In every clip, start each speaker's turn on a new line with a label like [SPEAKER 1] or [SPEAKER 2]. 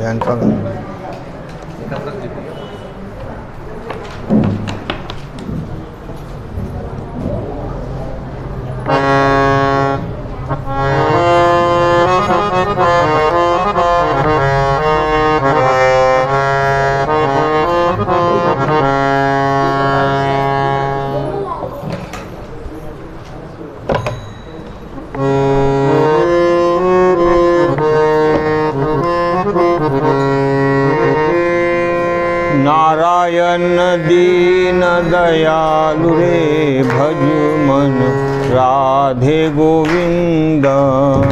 [SPEAKER 1] यांचा नारायण दीन दयालु रे भज मन राधे गोविंद।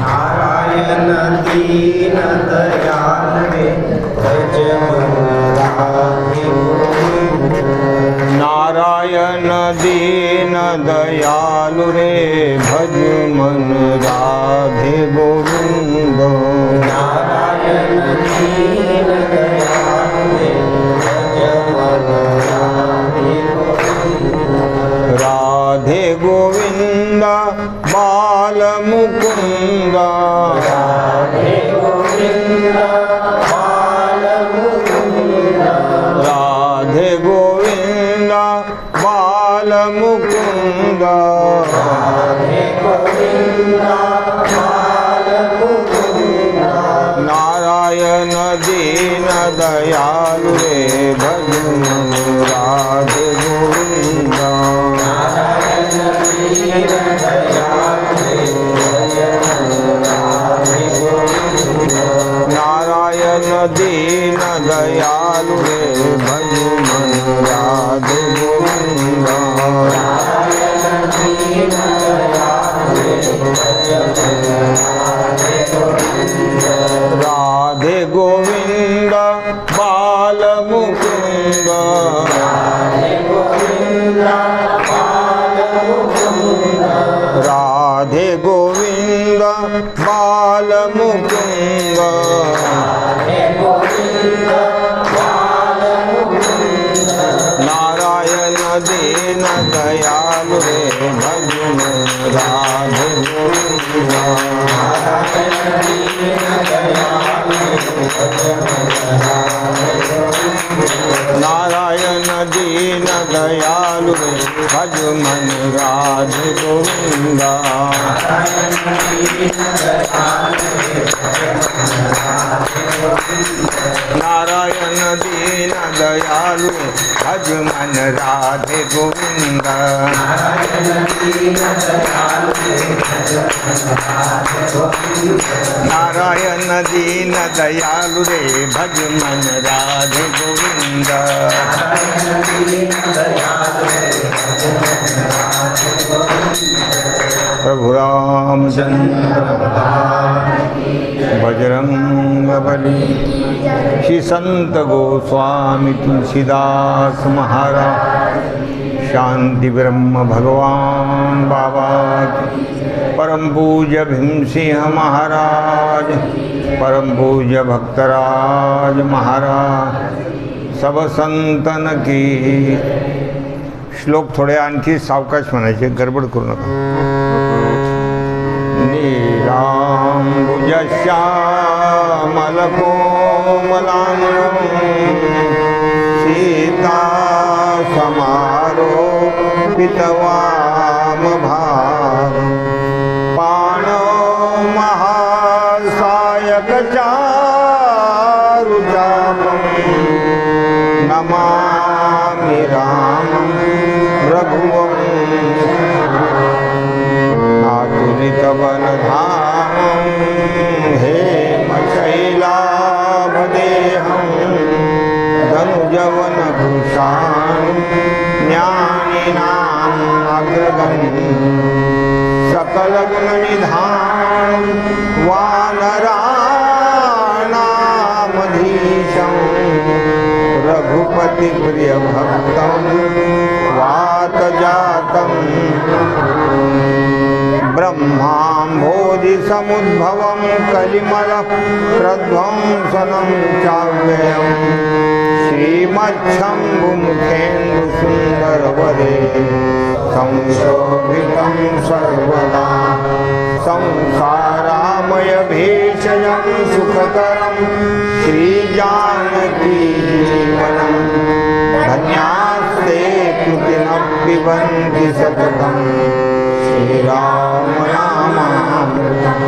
[SPEAKER 2] नारायण दीन दयालु रे भज मन राधे गोविंद।
[SPEAKER 1] नारायण दीन दयालु रे भज मन राधे गोविंद।
[SPEAKER 2] नारायण दीन दयालु रे
[SPEAKER 1] राधे गोविंद बाल मुकुंद।
[SPEAKER 2] राधे गोविंद बाल मुकुंद।
[SPEAKER 1] राधे गोविंद बाल मुकुंद।
[SPEAKER 2] राधे गोविंद बाल मुकुंद।
[SPEAKER 1] नारायण दीन दयालु रे भज मन राधे गोविंद।
[SPEAKER 2] नारायण दीन दयालु रे भज मन राधे गोविंद।
[SPEAKER 1] नारायण दीन दयालु रे भज मन राधे गोविंद।
[SPEAKER 2] नारायण दीन दयालु रे भज मन राधे गोविंद।
[SPEAKER 1] राधे गोविंद बाल मुकुंद।
[SPEAKER 2] राधे गोविंद बाल मुकुंद।
[SPEAKER 1] राधे गोविंद बाल मुकुंद।
[SPEAKER 2] राधे गोविंद बाल मुकुंद।
[SPEAKER 1] नारायण दीन दयालु रे भज मन राधे गोविंद।
[SPEAKER 2] नारायण दीन दयालु रे भज मन राधे गोविंद।
[SPEAKER 1] नारायण दीन दयालु रे भज मन राधे गोविंद।
[SPEAKER 2] नारायण दीन दयालु रे भज मन राधे गोविंद।
[SPEAKER 1] नारायण दीन दयालु रे भज मन राधे गोविंद।
[SPEAKER 2] नारायण दीन दयालु रे भज मन राधे गोविंद।
[SPEAKER 1] नारायण दीन दयालु रे भज मन राधे गोविंद।
[SPEAKER 2] नारायण दीन दयालु रे भज मन राधे गोविंद।
[SPEAKER 1] प्रभु रामचंद्र बजरंगबली श्री संत गोस्वामी तुलसीदास महाराज शांति ब्रह्म भगवान बाबा की। परम पूज्य भीमसिंह महाराज, परम पूज्य भक्तराज महाराज, सब संतन की। श्लोक थोडे आणखी सावकाश म्हणायचे, गडबड करू नका। नीलांबुजश्यामलकोमलांगं सीता समारोपितवामभागं पाणौ महासायकचारुचापं नमामि रामं रघुवंशं आतुलितवनधामं हेमशैलाभदेहं धनुजवनभूषाणं ज्ञानिनाम् अग्रगण्यं सकलगुणनिधानं वानराणामधीशं रघुपतिप्रियभक्तं वातजातं ब्रह्माम्भोधिसमुद्भवं कलिमलप्रध्वंसनं चाव्ययं श्रीमच्छम्भुमुखेन्दुसुन्दरवदे संशोभितं सर्वदा संसारामयभेषजं सुखकरं पिबन्ति सततं श्रीरामनामामृतं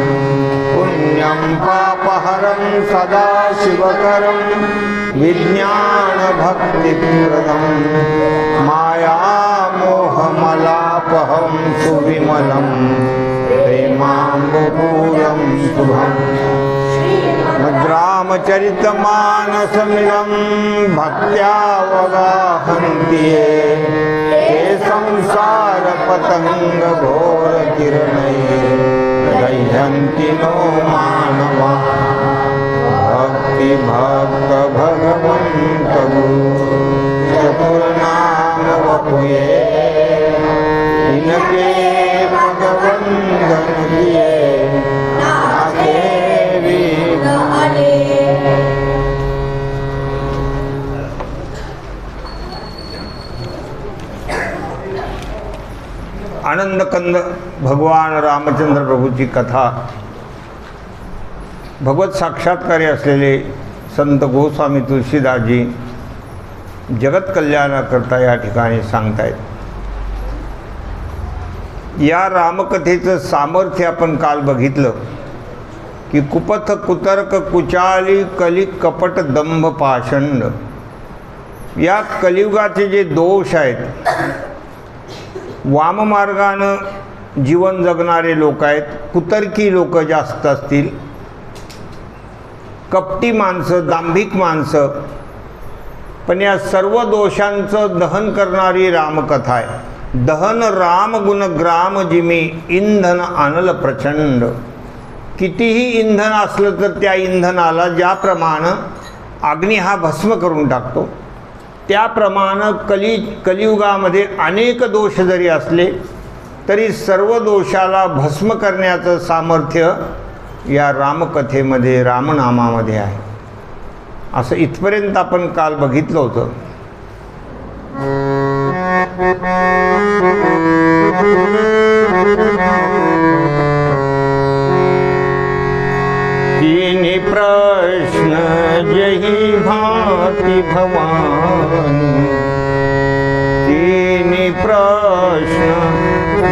[SPEAKER 1] पुण्यं पापहरं सदा शिवकरं विज्ञानभक्तिप्रदं मायामोहमलापहं सुविमलं प्रेमाम्बुपूरं शुभम् रामचरितमानसमिदं भक्त्यावगाहन्ति ये ते संसारपतङ्गघोरकिरणैर्दह्यन्ति नो मानवा भक्तिभक्तभगवन्तगुरु चतुर्नाम वपुये इनके भगवन्दन किए आनंदकंद भगवान रामचंद्र प्रभूची कथा भगवत साक्षात्कारी असलेले संत गोस्वामी तुलसीदासजी जगत कल्याणाकरता या ठिकाणी सांगतायत. या रामकथेचं सामर्थ्य आपण काल बघितलं की कुपथ कुतर्क कुचाली कली कपट दंभ पाषंड या कलियुगाचे जे दोष आहेत, वाममार्गानं जीवन जगणारे लोक आहेत, कुतर्की लोक जास्त असतील, कपटी माणसं, दांभिक माणसं, पण या सर्व दोषांचं दहन करणारी रामकथा आहे. दहन राम गुण ग्राम जिमी इंधन आणल प्रचंड. कितीही इंधन असलं तर त्या इंधनाला ज्याप्रमाणे अग्नी हा भस्म करून टाकतो, त्याप्रमाणे कलियुगामध्ये अनेक दोष जरी असले तरी सर्व दोषाला भस्म करण्याचं सामर्थ्य या रामकथेमध्ये, रामनामामध्ये आहे. असं इथपर्यंत आपण काल बघितलं होतं. तीन प्रश्न जही भांति भवानी, तीन प्रश्न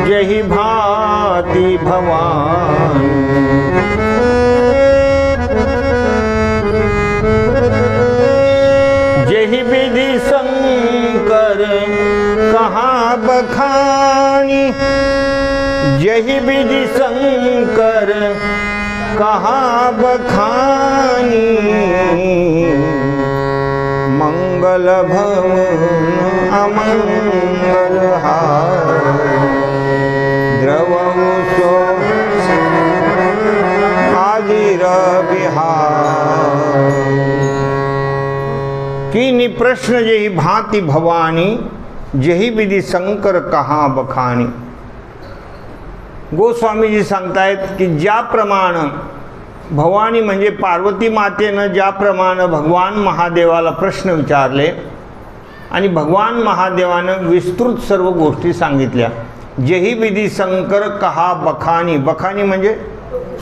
[SPEAKER 1] जही भांति भवानी, जही विधि शंकर कहाँ बखानी, जही विधि शंकर कहाँ बखानी, मंगल भवन अमंगल हार, द्रवौ सो आदिर बिहार. कीनी प्रश्न जही भांति भवानी, जही विधि शंकर कहाँ बखानी. गोस्वामीजी सांगतायत की ज्याप्रमाणे भवानी म्हणजे पार्वती मातेनं ज्याप्रमाणे भगवान महादेवाला प्रश्न विचारले आणि भगवान महादेवानं विस्तृत सर्व गोष्टी सांगितल्या. जेही विधी शंकर कहा बखानी, बखानी म्हणजे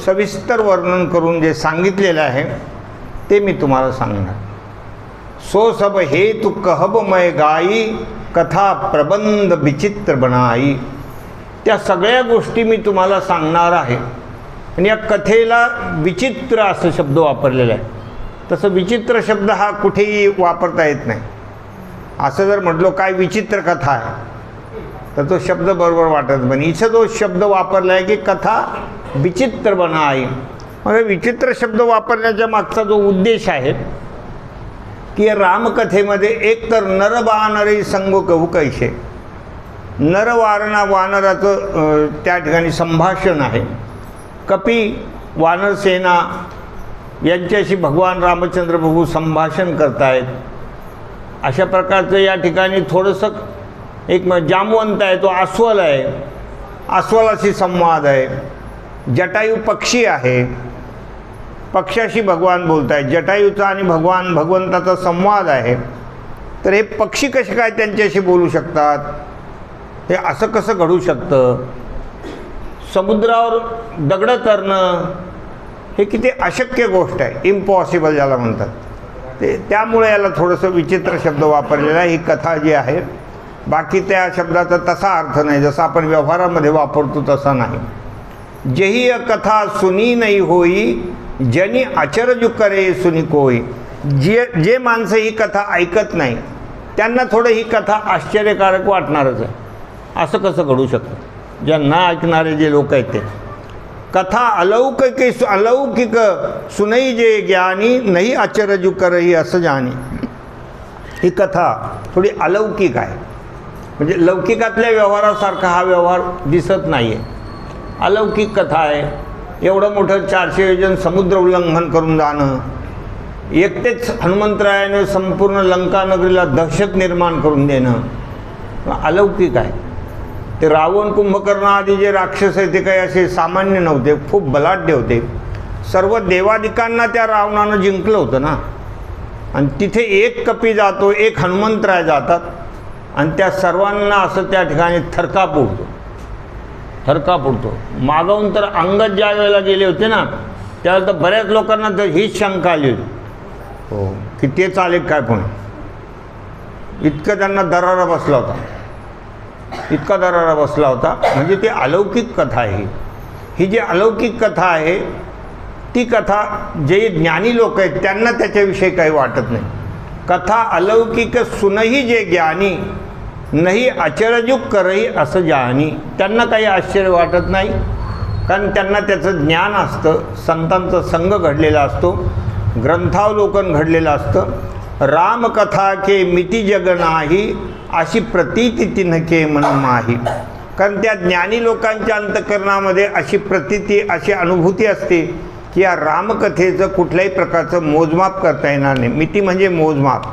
[SPEAKER 1] सविस्तर वर्णन करून जे सांगितलेलं आहे ते मी तुम्हाला सांगणार. सो सब हेतु कहब मैं गाई, कथा प्रबंध विचित्र बनाई. त्या सगळ्या गोष्टी मी तुम्हाला सांगणार आहे. आणि या कथेला विचित्र असं शब्द वापरलेला आहे. तसं विचित्र शब्द हा कुठेही वापरता येत नाही. असं जर म्हटलो काय विचित्र कथा आहे तर तो शब्द बरोबर वाटत नाही. इथं जो शब्द वापरला आहे की कथा विचित्र बनाई. मग विचित्र शब्द वापरण्याच्या मागचा जो उद्देश आहे की या रामकथेमध्ये एकतर नरबानरी संगो कहू कैसे, नरवारणा वानराचं त्या ठिकाणी संभाषण आहे. कपी वानरसेना यांच्याशी भगवान रामचंद्र प्रभू संभाषण करतायत. अशा प्रकारचं या ठिकाणी थोडंसं एक जामवंत आहे, तो अस्वल आहे, अस्वलाशी संवाद आहे. जटायू पक्षी आहे, पक्षाशी भगवान बोलत आहेत. जटायूचा आणि भगवंताचा संवाद आहे. तर हे पक्षी कसे काय त्यांच्याशी बोलू शकतात, हे असं कसं घडू शकतं. समुद्रावर दगड तरणं हे किती अशक्य गोष्ट आहे, इम्पॉसिबल ज्याला म्हणतात. त्यामुळे याला थोडंसं विचित्र शब्द वापरलेला आहे. ही कथा जी आहे बाकी त्या शब्दाचा तसा अर्थ नाही, जसा आपण व्यवहारामध्ये वापरतो तसा नाही. जेही कथा सुनी नाही होई, जनी अचरजु करे सुनी कोई. जे माणसं ही कथा ऐकत नाही त्यांना थोडं ही कथा आश्चर्यकारक वाटणारच आहे. असं कसं घडू शकतं? ज्यांना ऐकणारे जे लोक आहेत ते, कथा अलौकिक सुनई जे ज्ञानी नाही अचरजु करही असं जाणी. ही कथा थोडी अलौकिक आहे, म्हणजे लौकिकातल्या व्यवहारासारखा हा व्यवहार दिसत नाही आहे. अलौकिक कथा आहे. एवढं मोठं 400 योजन समुद्र उल्लंघन करून जाणं, एकटेच हनुमंतरायाने संपूर्ण लंका नगरीला दहशत निर्माण करून देणं अलौकिक आहे. ते रावण कुंभकर्ण आदी जे राक्षस आहेत ते काही असे सामान्य नव्हते, खूप बलाढ्य होते. सर्व देवादिकांना त्या रावणानं जिंकलं होतं ना. आणि तिथे एक कपी जातो, एक हनुमंतराय जातात आणि त्या सर्वांना असं त्या ठिकाणी थरकाप उडतो. मागवून तर अंगद ज्या वेळेला गेले होते ना त्यावेळेला तर बऱ्याच लोकांना तर हीच शंका आली होती, हो की ते चालेल काय, पण इतकं त्यांना दरारा बसला होता, इतका दरारा बसला होता. म्हणजे ती अलौकिक कथा आहे. ही जी अलौकिक कथा आहे ती कथा जे ज्ञानी लोक आहेत त्यांना त्याच्याविषयी काही वाटत नाही. कथा अलौकिक सुनही जे ज्ञानी नाही अचरजुक करही असं जाणी. त्यांना काही आश्चर्य वाटत नाही, कारण त्यांना त्याचं ज्ञान असतं, संतांचा संग घडलेला असतो, ग्रंथावलोकन घडलेलं असतं. रामकथा के मिती जग नाही, अशी प्रतीती तिन्हके मन माही. कारण त्या ज्ञानी लोकांच्या अंतःकरणामध्ये अशी प्रतीती, अशी अनुभूती असते की या रामकथेचं कुठल्याही प्रकारचं मोजमाप करता येणार नाही. मिती म्हणजे मोजमाप.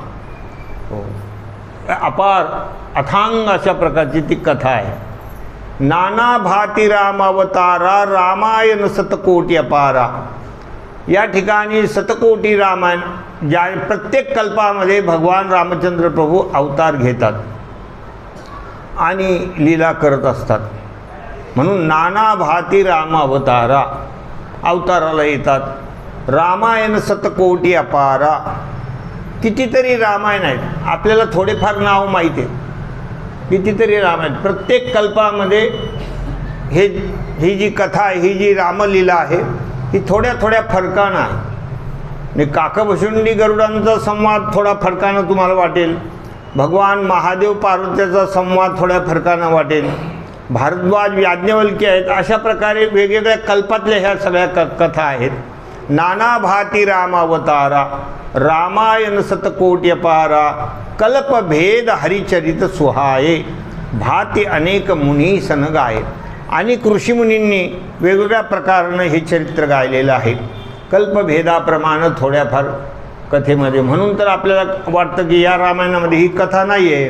[SPEAKER 1] अपार अथांग अशा प्रकारची ती कथा आहे. नाना भाती राम अवतारा, रामायण सतकोटी अपारा. या ठिकाणी सतकोटी रामायण, ज्या प्रत्येक कल्पामध्ये भगवान रामचंद्र प्रभू अवतार घेतात आणि लीला करत असतात. म्हणून नाना भाती राम अवतारा, अवताराला येतात. रामायण सतकोटी अपारा. कितीतरी रामायण आहेत, आपल्याला थोडेफार नाव माहीत आहेत. कितीतरी रामायण, प्रत्येक कल्पामध्ये ही जी कथा आहे, ही जी रामलीला आहे ही थोड्या थोड्या फरकानं आहे. आणि काकभुषुंडी गरुडांचा संवाद थोडा फरकानं तुम्हाला वाटेल, भगवान महादेव पार्वतीचा संवाद थोड्या फरकानं वाटेल, भारद्वाज याज्ञवल्क्य आहेत. अशा प्रकारे वेगवेगळ्या कल्पातल्या ह्या सगळ्या कथा आहेत. नाना भाती रामावतारा, रामायण सतकोटी अपारा, कल्पभेद हरिचरित सुहाये, भाती अनेक मुनी सन गाये. अनेक ऋषीमुनींनी वेगवेगळ्या प्रकारानं हे चरित्र गायलेलं आहे, कल्पभेदाप्रमाणे थोड्याफार कथेमध्ये. म्हणून तर आपल्याला वाटतं की या रामायणामध्ये ही कथा नाही आहे,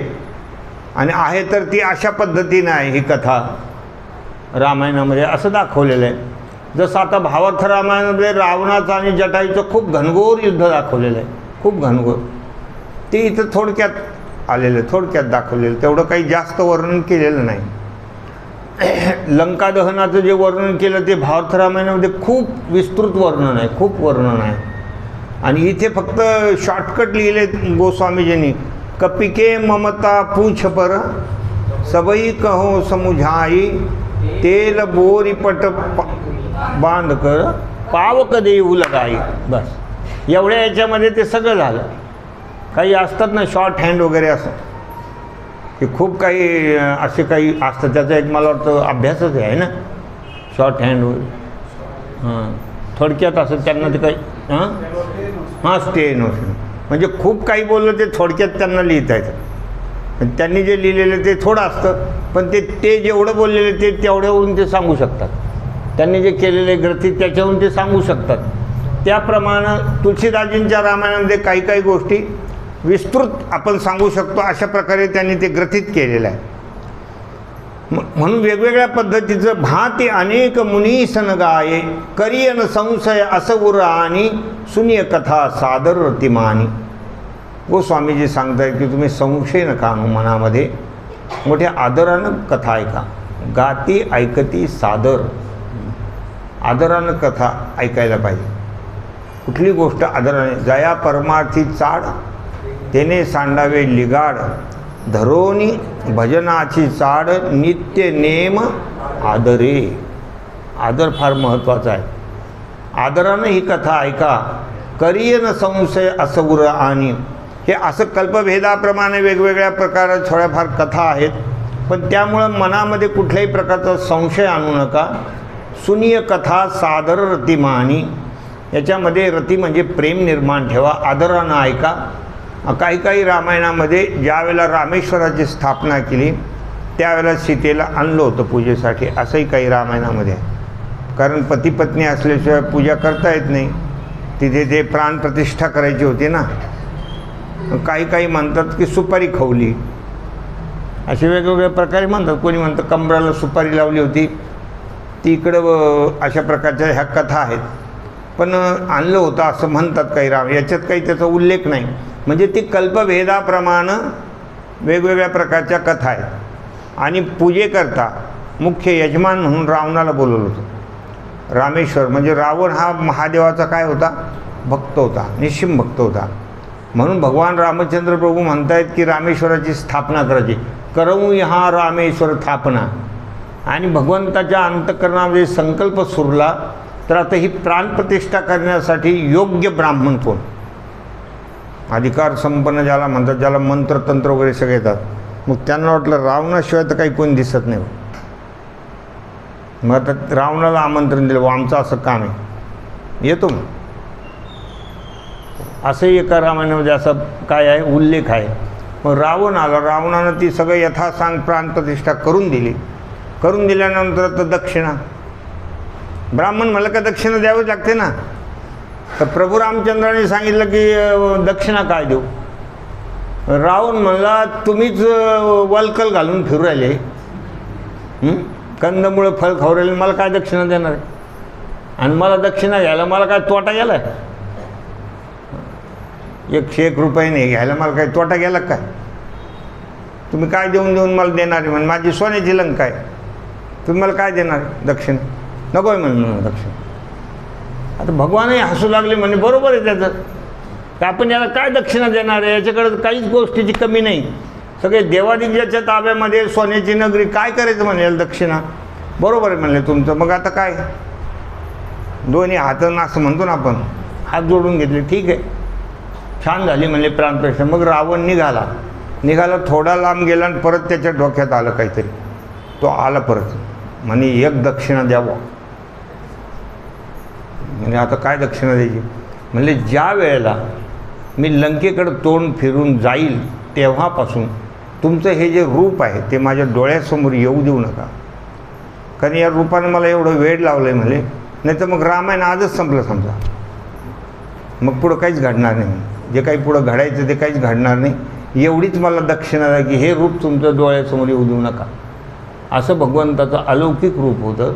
[SPEAKER 1] आणि आहे तर ती अशा पद्धतीनं आहे ही कथा रामायणामध्ये, असं दाखवलेलं आहे. जसं आता भावार्थ रामायणामध्ये रावणाचं आणि जटायूचं खूप घनघोर युद्ध दाखवलेलं आहे, खूप घनघोर. ते इथं थोडक्यात आलेलं, थोडक्यात दाखवलेलं, तेवढं काही जास्त वर्णन केलेलं नाही. लंका दहनाचं जे वर्णन केलं ते भावार्थ रामायणामध्ये खूप विस्तृत वर्णन आहे, खूप वर्णन आहे. आणि इथे फक्त शॉर्टकट लिहिले गोस्वामीजींनी, कपिके ममता पूछ पर सबई कहो समुझाई, तेल बोरी पट बांध कर पावक देऊ लगाई. बस एवढ्या याच्यामध्ये ते सगळं झालं. काही असतात ना शॉर्ट हँड वगैरे असं, की खूप काही असे काही असतं, त्याचा एक मला वाटतं अभ्यासच आहे ना शॉर्ट हँड वगैरे. हां, थोडक्यात असं त्यांना ते काही स्टे नोशन, म्हणजे खूप काही बोललं ते थोडक्यात त्यांना लिहिता येतं. त्यांनी जे लिहिलेलं ते थोडं असतं, पण ते जेवढं बोललेले ते तेवढ्यावरून ते सांगू शकतात. त्यांनी जे केलेले ग्रथित त्याच्यावरून ते सांगू शकतात. त्याप्रमाणे तुळशीदासजींच्या रामायणामध्ये काही काही गोष्टी विस्तृत आपण सांगू शकतो, अशा प्रकारे त्यांनी ते ग्रथित केलेलं आहे. म्हणून वेगवेगळ्या पद्धतीचं भाती अनेक मुनी सन गाये, करियन संशय असवुर आणि सुनिय कथा सादर रतिमानी. गोस्वामीजी सांगतायत की तुम्ही संशय नका आणू मनामध्ये, मोठ्या आदरानं कथा ऐका. गाती ऐकती सादर, आदरानं कथा ऐकायला पाहिजे. कुठली गोष्ट आदराने, जया परमार्थी चाड तेने सांडावे लिगाड, धरोनी भजनाची चाड नित्य नेम आदरे. आदर फार महत्त्वाचा आहे. आदरानं ही कथा ऐका. करियन संशय असगुर आणि. हे असं कल्पभेदाप्रमाणे वेगवेगळ्या प्रकारात थोड्याफार कथा आहेत, पण त्यामुळं मनामध्ये कुठल्याही प्रकारचा संशय आणू नका. सुनीय कथा सादर रतिमानी. याच्यामध्ये रती म्हणजे प्रेम निर्माण ठेवा, आदरानं ऐका. काही काही रामायणामध्ये ज्यावेळेला रामेश्वराची स्थापना केली त्यावेळेला सीतेला आणलं होतं पूजेसाठी, असंही काही रामायणामध्ये आहे. कारण पती पत्नी असल्याशिवाय पूजा करता येत नाही. तिथे ते प्राणप्रतिष्ठा करायची होती ना. काही काही म्हणतात की सुपारी खवली, असे वेगवेगळ्या प्रकारे म्हणतात. कोणी म्हणतं कमराला सुपारी लावली होती, ती इकडं अशा प्रकारच्या ह्या कथा आहेत. पण आणलं होतं असं म्हणतात काही याच्यात काही त्याचा उल्लेख नाही. म्हणजे ती कल्पभेदाप्रमाणे वेगवेगळ्या प्रकारच्या कथा आहेत. आणि पूजेकरता मुख्य यजमान म्हणून रावणाला बोलवलं होतं. रामेश्वर म्हणजे रावण हा महादेवाचा काय होता? भक्त होता, निश्चिम भक्त होता. म्हणून भगवान रामचंद्र प्रभू म्हणतायत की रामेश्वराची स्थापना करायची. करऊ ह्या रामेश्वर स्थापना. आणि भगवंताच्या अंतःकरणामध्ये संकल्प सुरला तर आता ही प्राणप्रतिष्ठा करण्यासाठी योग्य ब्राह्मण कोण? अधिकार संपन्न ज्याला म्हणतात, ज्याला मंत्रतंत्र वगैरे सगळे येतात. मग त्यांना वाटलं रावणाशिवाय तर काही कोणी दिसत नाही. मग आता रावणाला आमंत्रण दिलं, व आमचं असं काम आहे, येतो मग. असंही एका रामायणामध्ये असं काय आहे उल्लेख आहे. मग रावण आला. रावणानं ती सगळं यथासांग प्राणप्रतिष्ठा करून दिली. करून दिल्यानंतर तर दक्षिणा. ब्राह्मण म्हणलं का दक्षिणा द्यावीच लागते ना. तर प्रभू रामचंद्राने सांगितलं की दक्षिणा काय देऊ? रावण म्हणला तुम्हीच वलकल घालून फिरू राहिले, कंदमुळं फळ खाऊ राहिले, मला काय दक्षिणा देणार आहे? आणि मला दक्षिणा घ्यायला मला काय तोटा गेला आहे? 101 रुपये नाही घ्यायला मला काय तोटा गेला काय? तुम्ही काय देऊन देऊन मला देणार आहे? म्हणजे माझी सोन्याची लंका आहे, तुम्ही मला काय देणार दक्षिणा? नको आहे म्हणून दक्षिणा. आता भगवानही हसू लागले, म्हणे बरोबर आहे त्याचं, तर आपण याला काय दक्षिणा देणार आहे? याच्याकडे काहीच गोष्टीची कमी नाही, सगळे देवादिग्याच्या ताब्यामध्ये सोन्याची नगरी, काय करायचं म्हणे याला दक्षिणा? बरोबर आहे म्हणले तुमचं. मग आता काय? दोन्ही हातानं असं म्हणतो ना आपण, हात जोडून घेतले, ठीक आहे, छान झाली म्हणले प्राणप्रतिष्ठा. मग रावण निघाला थोडा लांब गेला आणि परत त्याच्या डोक्यात आलं काहीतरी. तो आला परत, म्हणे एक दक्षिणा द्यावं. म्हणजे आता काय दक्षिणा द्यायची? म्हणले ज्या वेळेला मी लंकेकडं तोंड फिरून जाईल तेव्हापासून तुमचं हे जे रूप आहे ते माझ्या डोळ्यासमोर येऊ देऊ नका. कारण या रूपानं मला एवढं वेळ लावलं आहे म्हणले, नाही तर मग रामायण आजच संपलं समजा. मग पुढं काहीच घडणार नाही. जे काही पुढं घडायचं ते काहीच घडणार नाही. एवढीच मला दक्षिणा द्या की हे रूप तुमचं डोळ्यासमोर येऊ देऊ नका. असं भगवंताचं अलौकिक रूप होतं.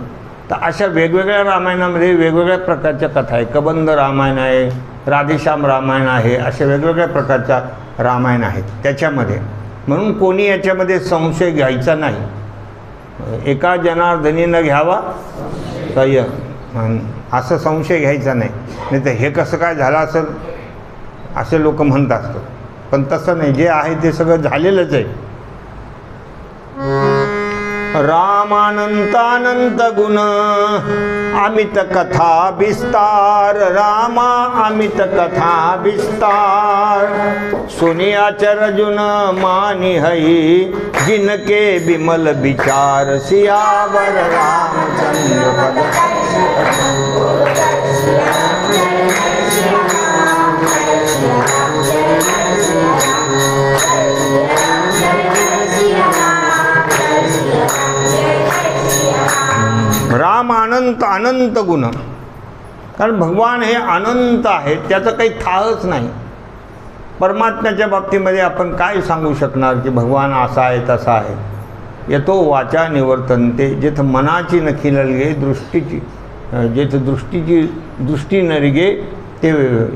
[SPEAKER 1] तर अशा वेगवेगळ्या रामायणामध्ये वेगवेगळ्या प्रकारच्या कथा आहे. कबंध रामायण आहे, राधेश्याम रामायण आहे, अशा वेगवेगळ्या प्रकारच्या रामायण आहेत त्याच्यामध्ये. म्हणून कोणी याच्यामध्ये संशय घ्यायचा नाही. एका जनार्दनीनं घ्यावा संयम, असं संशय घ्यायचा नाही. नाही तर हे कसं काय झालं असेल असे लोक म्हणत असतात, पण तसं नाही. जे आहे ते सगळं झालेलंच आहे. रामानंतानंत गुण अमित कथा विस्तार, रामा अमित कथा विस्तार, सुनियाचर जुन मानि हई, जिनके बिमल विचार, सियावर रामचंद्र पद. राम अनंत अनंत गुण. कारण भगवान हे अनंत आहे, त्याचं काही थाळच नाही. परमात्म्याच्या बाबतीमध्ये आपण काय सांगू शकणार की भगवान असा आहे तसा आहे? येतो वाचा निवर्तनते, जेथं मनाची नखी नलगे दृष्टीची, जेथं दृष्टी नरगे ते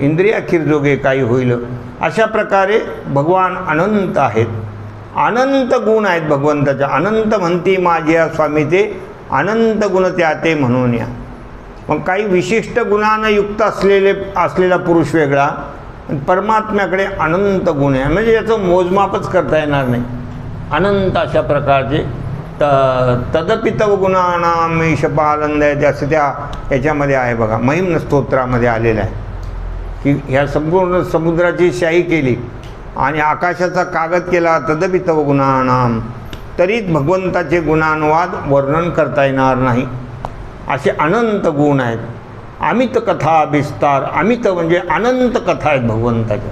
[SPEAKER 1] इंद्रियाखीर जोगे काही होईल. अशा प्रकारे भगवान अनंत आहेत. अनंत गुण आहेत भगवंताच्या. अनंत म्हणती माझ्या स्वामी ते, अनंत गुण त्या ते म्हणून या. मग काही विशिष्ट गुणानं युक्त असलेला पुरुष वेगळा, परमात्म्याकडे अनंत गुण आहे. म्हणजे याचं मोजमापच करता येणार नाही. अनंत अशा प्रकारचे तदपि तव गुणानाम ईशपालंद आहे, असं याच्यामध्ये आहे बघा, महिम स्तोत्रामध्ये आलेलं आहे की ह्या संपूर्ण समुद्राची शाही केली आणि आकाशाचा कागद केला तदपि तव गुणानाम, तरीच भगवंताचे गुणानुवाद वर्णन करता येणार नाही. असे अनंत गुण आहेत. अमित कथा विस्तार, अमित म्हणजे अनंत कथा आहेत भगवंताच्या.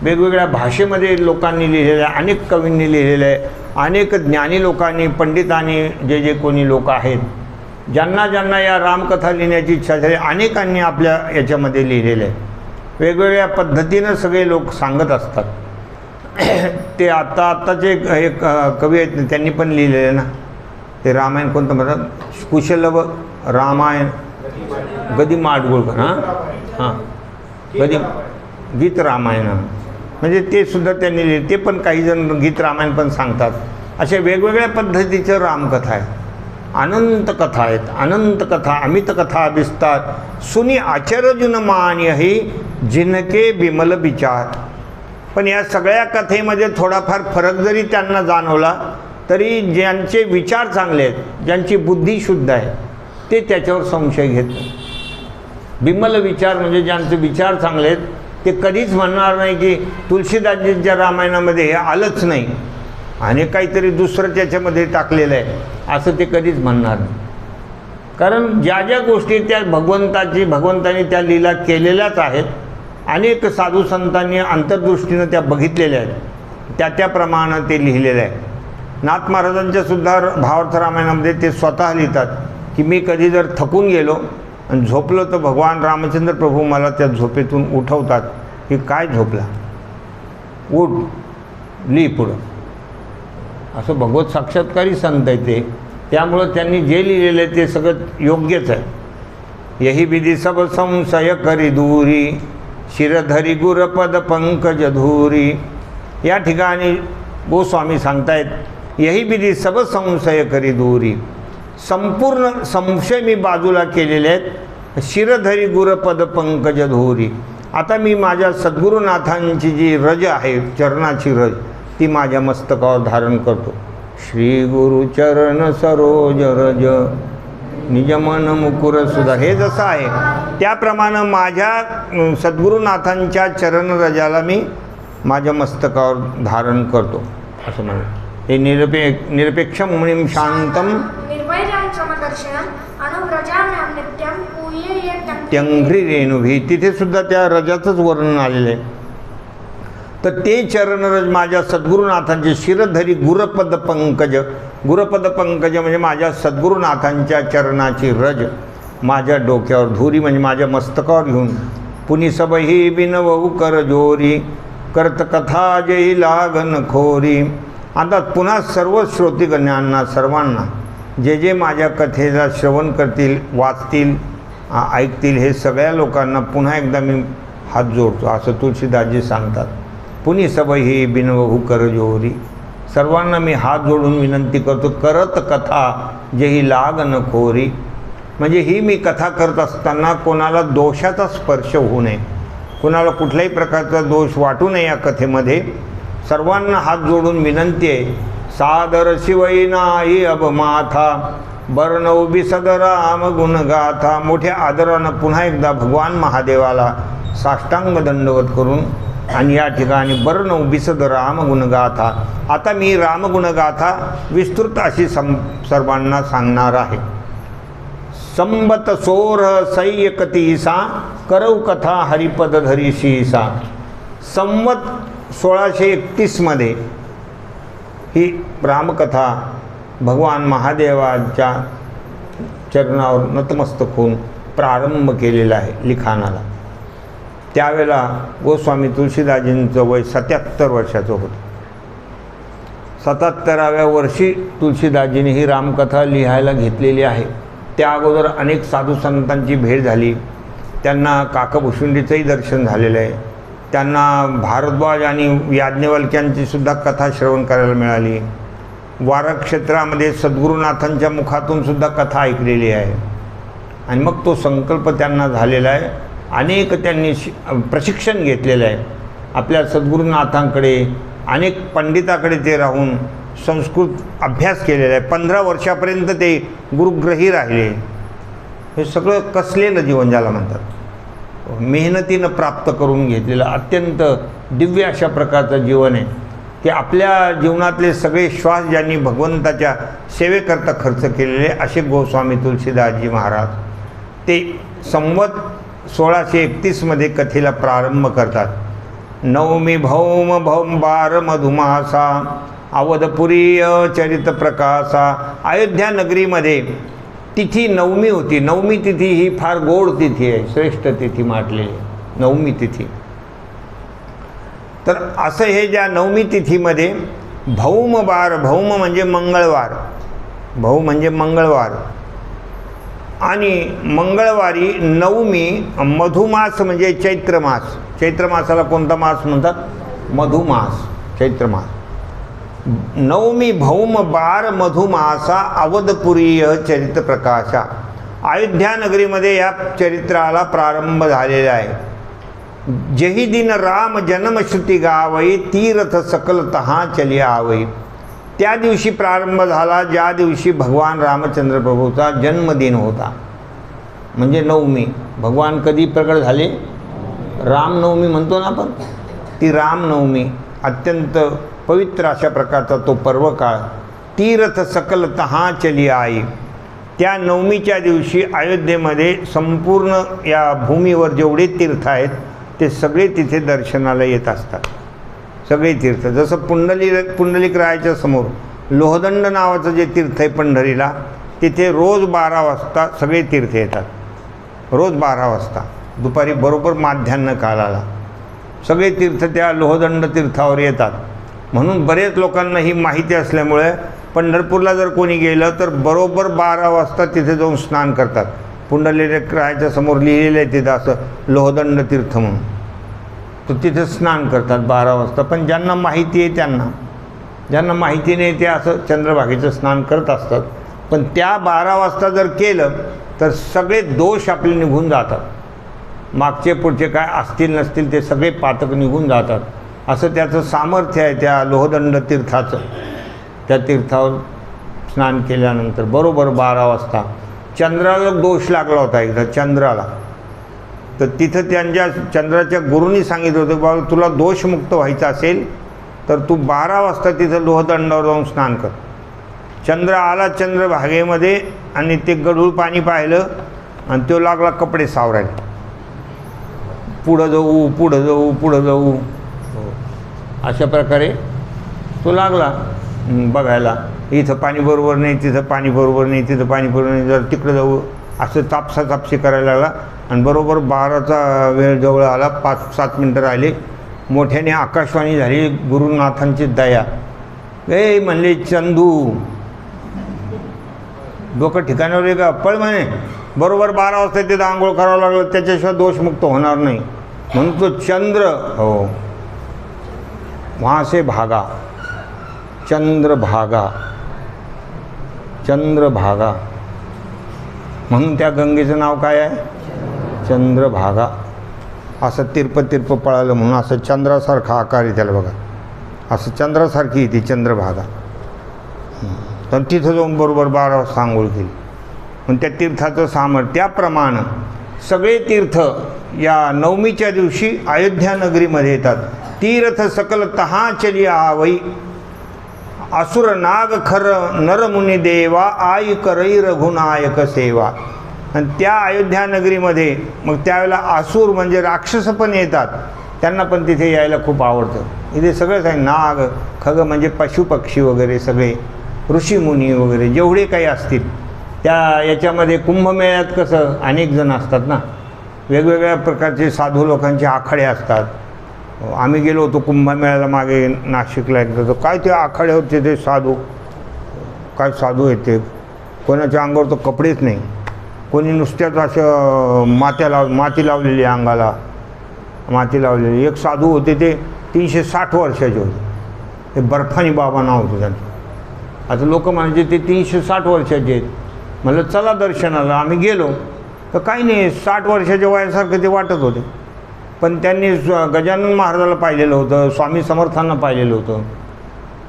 [SPEAKER 1] वेगवेगळ्या भाषेमध्ये लोकांनी लिहिलेलं आहे, अनेक कवींनी लिहिलेलं आहे, अनेक ज्ञानी लोकांनी, पंडितांनी, जे कोणी लोक आहेत, ज्यांना ज्यांना या रामकथा लिहिण्याची इच्छा झाली, अनेकांनी आपल्या याच्यामध्ये लिहिलेलं आहे. वेगवेगळ्या पद्धतीनं सगळे लोक सांगत असतात. ते आत्ताचे एक कवी आहेत, त्यांनी पण लिहिलेलं आहे ना, ते रामायण कोणतं म्हणतात, कुशलभ रामायण, गदी माडगुळकर, हां गीत रामायण, म्हणजे ते सुद्धा त्यांनी लिहिले. ते पण काही जण गीत रामायण पण सांगतात. अशा वेगवेगळ्या पद्धतीचं रामकथा आहे. अनंत कथा आहेत, अनंत कथा, अमित कथा विस्तार, सुनी आचरजुन मान्य ही जिनके बिमल विचार. पण या सगळ्या कथेमध्ये थोडाफार फरक जरी त्यांना जाणवला तरी ज्यांचे विचार चांगले आहेत, ज्यांची बुद्धी शुद्ध आहे, ते त्याच्यावर संशय घेत नाही. बिमल विचार म्हणजे ज्यांचे विचार चांगले आहेत, ते कधीच म्हणणार नाही की तुलसीदासजींच्या रामायणामध्ये हे आलंच नाही आणि काहीतरी दुसरं त्याच्यामध्ये टाकलेलं आहे, असं ते कधीच म्हणणार नाही. कारण ज्या ज्या गोष्टी त्या भगवंतांनी त्या लीला केलेल्याच आहेत. अनेक साधू संतांनी अंतर्दृष्टीनं त्या बघितलेल्या आहेत, त्याप्रमाणे ते लिहिलेलं आहे. नाथ महाराजांच्या सुद्धा भावार्थ रामायणामध्ये ते स्वतः लिहितात की मी कधी जर थकून गेलो आणि झोपलो तर भगवान रामचंद्र प्रभू मला त्या झोपेतून उठवतात की काय झोपला, उठ, लिही पुढं. असं भगवत साक्षात्कारी संत आहे ते. त्यामुळं त्यांनी जे लिहिलेलं आहे ते सगळं योग्यच आहे. यही विधी सब संशय करी दूरी, शिरधरी गुरपद पंकज धूरी. या ठिकाणी गोस्वामी सांगतायत, यही विधी सब संशय करी दूरी, संपूर्ण संशय मी बाजूला केलेले आहेत. शिरधरी गुरपद पंकज धूरी. आता मी माझ्या सद्गुरुनाथांची जी रज आहे, चरणाची रज, ती माझ्या मस्तकावर धारण करतो. श्री गुरु चरण सरोज रज निजमन मुकुर सुधा. हे जसं आहे त्याप्रमाणे माझ्या सद्गुरुनाथांच्या चरणरजाला मी माझ्या मस्तकावर धारण करतो, असं म्हणतो. हे निरपेक्ष मुनिम शांतम त्यंघ्री रेणुभी. तिथे सुद्धा त्या रजाचंच वर्णन आलेलं आहे. तर ते चरणरज माझ्या सद्गुरुनाथांचे, शिरधरी गुरपद पंकज, गुरपद पंकज म्हणजे माझ्या सद्गुरुनाथांच्या चरणाची रज माझ्या डोक्यावर, धुरी म्हणजे माझ्या मस्तकावर घेऊन, पुनि सबही बिनवहु कर जोरी, करत कथा जयी लागन खोरी. आता पुन्हा सर्व श्रोतिगण्यांना, सर्वांना, जे माझ्या कथेला श्रवण करतील, वाचतील, ऐकतील, हे सगळ्या लोकांना पुन्हा एकदा मी हात जोडतो, असं तुलसीदासजी सांगतात. पुनि सबही बिनवहु कर जोरी. सर्वांना मी हात जोडून विनंती करतो, करत कथा जेही लागन खोरी. म्हणजे ही मी कथा करत असताना कोणाला दोषाचा स्पर्श होऊ नये, कोणाला कुठल्याही प्रकारचा दोष वाटू नये. या कथेमध्ये सर्वांना हात जोडून विनंती आहे, सादर शिवैनाई अबमाथा, बर्णव बिसद राम गुणगाथा. मोठ्या आदरानं पुन्हा एकदा भगवान महादेवाला साष्टांग दंडवत करून आणि या ठिकाणी बर्णव बिसद राम गुणगाथा. आता मी रामगुणगाथा विस्तृत अशी सर्वांना सांगणार आहे. संबत सोर सैयकतीसा, करव कथा हरिपद धरीशीसा. संवत 1631 ही रामकथा भगवान महादेवाच्या चरणावर नतमस्तक होऊन प्रारंभ केलेला आहे लिखाणाला. त्यावेळेला गोस्वामी तुलसीदासजींचं वय 77 वर्षाचं होतं. 77व्या वर्षी तुलसीदासजींनी ही रामकथा लिहायला घेतलेली आहे. त्या अगोदर अनेक साधू संतांची भेट झाली. त्यांना काकभूषुंडीचंही दर्शन झालेलं आहे. त्यांना भारद्वाज आणि याज्ञवल्क्यांची सुद्धा कथा श्रवण करायला मिळाली. वारक क्षेत्रामध्ये सद्गुरुनाथांच्या मुखातून सुद्धा कथा ऐकलेली आहे. आणि मग तो संकल्प त्यांना झालेला आहे. अनेक त्यांनी प्रशिक्षण घेतलेलं आहे. आपल्या सद्गुरुनाथांकडे, अनेक पंडिताकडे ते राहून संस्कृत अभ्यास केलेला आहे. 15 वर्षापर्यंत ते गुरुग्रही राहिले. हे सगळं कसलेलं जीवन ज्याला म्हणतात, मेहनतीनं प्राप्त करून घेतलेलं अत्यंत दिव्य अशा प्रकारचं जीवन आहे की आपल्या जीवनातले सगळे श्वास ज्यांनी भगवंताच्या सेवेकरता खर्च केलेले असे गोस्वामी तुलसीदासजी महाराज ते संवत 1631 कथेला प्रारंभ करतात. नवमी भौम भौमबार मधुमासा अवधपुरीय चरित प्रकाशा. अयोध्या नगरीमध्ये तिथी नवमी होती. नवमी तिथी ही फार गोड तिथी आहे, श्रेष्ठ तिथी म्हटलेली नवमी तिथी. तर असं हे ज्या नवमी तिथीमध्ये भौमबार, भौम म्हणजे मंगळवार, भौ म्हणजे मंगळवार, आणि मंगळवारी नवमी मधुमास म्हणजे चैत्रमास. चैत्रमासाला कोणता मास म्हणतात? मधुमास, चैत्रमास. नवमी भौम बार मधुमासा अवधपुरीय चरित्र प्रकाशा. अयोध्या नगरीमध्ये या चरित्राला प्रारंभ झालेला आहे. जही दिन राम जन्मश्रुती गावई तीर्थ सकलतहा चली आवई. त्या दिवशी प्रारंभ झाला ज्या दिवशी भगवान रामचंद्र प्रभूचा जन्मदिन होता, म्हणजे नवमी. भगवान कधी प्रकट झाले? रामनवमी म्हणतो ना आपण, ती रामनवमी. अत्यंत पवित्र अशा प्रकारचा तो पर्व काळ. तीर्थ सकलतहा चली आई. त्या नवमीच्या दिवशी अयोध्येमध्ये संपूर्ण या भूमीवर जेवढे तीर्थ आहेत ते सगळे तिथे दर्शनाला येत असतात. सगळे तीर्थ, जसं पुंडलिक रायाच्या समोर लोहदंड नावाचं जे तीर्थ आहे पंढरीला, तिथे रोज 12 वाजता सगळे तीर्थ येतात. रोज 12 वाजता दुपारी बरोबर माध्यान्ह कालाला सगळे तीर्थ त्या लोहदंड तीर्थावर येतात. म्हणून बरेच लोकांना ही माहिती असल्यामुळे पंढरपूरला जर कोणी गेलं तर बरोबर 12 वाजता तिथे जाऊन स्नान करतात. पुंडलिक रायाच्या समोर लिहिलेलं आहे तिथं असं लोहदंड तीर्थ म्हणून, तर तिथे स्नान करतात 12 वाजता. पण ज्यांना माहिती आहे त्यांना, ज्यांना माहिती नाही ते असं चंद्रभागेचं स्नान करत असतात. पण त्या 12 वाजता जर केलं तर सगळे दोष आपले निघून जातात. मागचे पुढचे काय असतील नसतील ते सगळे पातक निघून जातात. असं त्याचं सामर्थ्य आहे त्या लोहदंड तीर्थाचं. त्या तीर्थावर स्नान केल्यानंतर बरोबर 12 वाजता चंद्राला दोष लागला होता एकदा, चंद्राला. तर तिथं त्यांच्या चंद्राच्या गुरूंनी सांगितलं होतं, बाबा तुला दोषमुक्त व्हायचं असेल तर तू 12 वाजता तिथं लोहदंडावर जाऊन स्नान कर. चंद्र आला चंद्रभागेमध्ये आणि ते गढूळ पाणी पाहिलं आणि तो लागला कपडे सावरायला, पुढं जाऊ पुढं जाऊ पुढं जाऊ, अशा प्रकारे तो लागला बघायला. इथं पाणी बरोबर नाही, तिथं पाणी बरोबर नाही, तिथं पाणी बरोबर नाही, जर तिकडं जाऊ, असं तापसातापशी करायला लागला. आणि बरोबर 12चा वेळ जवळ आला, 5-7 मिनटं राहिले. मोठ्याने आकाशवाणी झाली, गुरुनाथांची दया. ए म्हणले, चंदू डोकं ठिकाणावर आहे का? पळ म्हणे. बरोबर 12 वाजता तिथं आंघोळ करावं लागलं, त्याच्याशिवाय दोषमुक्त होणार नाही. म्हणून तो चंद्र, हो वहाँ से भागा, चंद्रभागा, चंद्रभागा. म्हणून त्या गंगेचं नाव काय आहे? चंद्रभागा. असं तिरप पळालं म्हणून असं चंद्रासारखा आकार आहे त्याला बघा, असं चंद्रासारखी ती चंद्रभागा. तर तिथं जाऊन बरोबर 12 वाजता आंघोळ केली. पण त्या तीर्थाचं सामर्थ्य. त्याप्रमाणे सगळे तीर्थ या नवमीच्या दिवशी अयोध्या नगरीमध्ये येतात. तीर्थ सकल तहा चली आवई, असुर नाग खर नरमुनी देवा, आई करई रघुनायक सेवा. आणि त्या अयोध्या नगरीमध्ये मग त्यावेळेला असुर म्हणजे राक्षस पण येतात, त्यांना पण तिथे यायला खूप आवडतं. इथे सगळंच आहे, नाग खग म्हणजे पशुपक्षी वगैरे सगळे, ऋषीमुनी वगैरे जेवढे काही असतील. त्या याच्यामध्ये कुंभमेळ्यात कसं अनेक जण असतात ना, वेगवेगळ्या प्रकारचे साधू लोकांचे आखाडे असतात. आम्ही गेलो होतो कुंभमेळ्याला मागे नाशिकला एकदा, तर काय ते आखाडे होते ते साधू, काय साधू येते. कोणाच्या अंगावर तर कपडेच नाही, कोणी नुसत्याच असं माती लावलेली अंगाला, माती लावलेली. एक साधू होते ते 360 वर्षाचे होते, ते बर्फानी बाबा नाव होतं त्यांचं. आता लोक म्हणजे ते 360 वर्षाचे आहेत. म्हणलं चला दर्शनाला. आम्ही गेलो तर काही नाही, 60 वर्षाच्या वयासारखं ते वाटत होते. पण त्यांनी गजानन महाराजाला पाहिलेलं होतं, स्वामी समर्थांना पाहिलेलं होतं,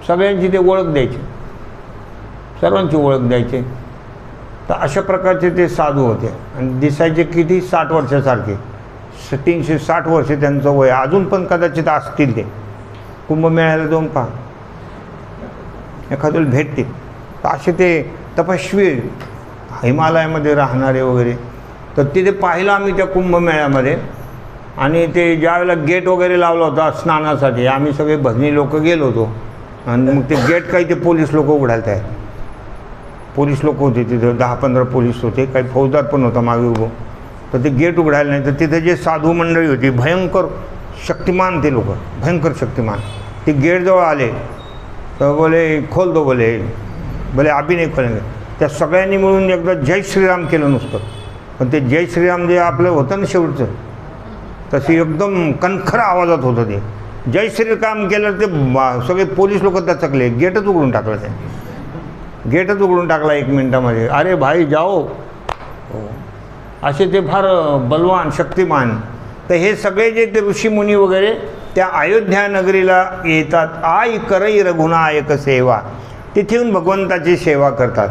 [SPEAKER 1] सगळ्यांची ते ओळख द्यायचे, सर्वांची ओळख द्यायचे. तर अशा प्रकारचे ते साधू होते आणि दिसायचे किती 60 वर्षासारखे. 360 वर्षे त्यांचं वय, अजून पण कदाचित असतील ते. कुंभमेळ्याला जाऊन पहा, एखाद्याला भेटते. तर असे ते तपस्वी हिमालयामध्ये राहणारे वगैरे. तर तिथे पाहिलं आम्ही त्या कुंभमेळ्यामध्ये. आणि ते ज्यावेळेला गेट वगैरे लावला होता स्नानासाठी, आम्ही सगळे भजनी लोक गेलो होतो. आणि मग ते गेट काही ते पोलीस लोक उघडायला तयार. पोलीस लोक होते तिथं, 10-15 पोलीस होते, काही फौजदार पण होता मागे उभं. तर ते गेट उघडायला नाही. तर तिथे जे साधू मंडळी होती, भयंकर शक्तिमान ते लोक, भयंकर शक्तिमान, ते गेटजवळ आले. तर बोले खोल दो, बोले अभी नाही खोलेंगे. त्या सगळ्यांनी मिळून एकदा जय श्रीराम केलं नुसतं. पण ते जय श्रीराम जे आपलं होतं ना शेवटचं, तशी एकदम कणखर आवाजात होतं ते. जय श्रीराम केलं ते सगळे पोलीस लोक दचकले. गेटच उघडून टाकलं ते, गेटच उघडून टाकला 1 मिनिटामध्ये. अरे भाई जाओ. असे ते फार बलवान शक्तिमान. तर हे सगळे जे ते ऋषीमुनी वगैरे त्या अयोध्या नगरीला येतात. आई करई रघुनायक सेवा, तिथे येऊन भगवंताची सेवा करतात.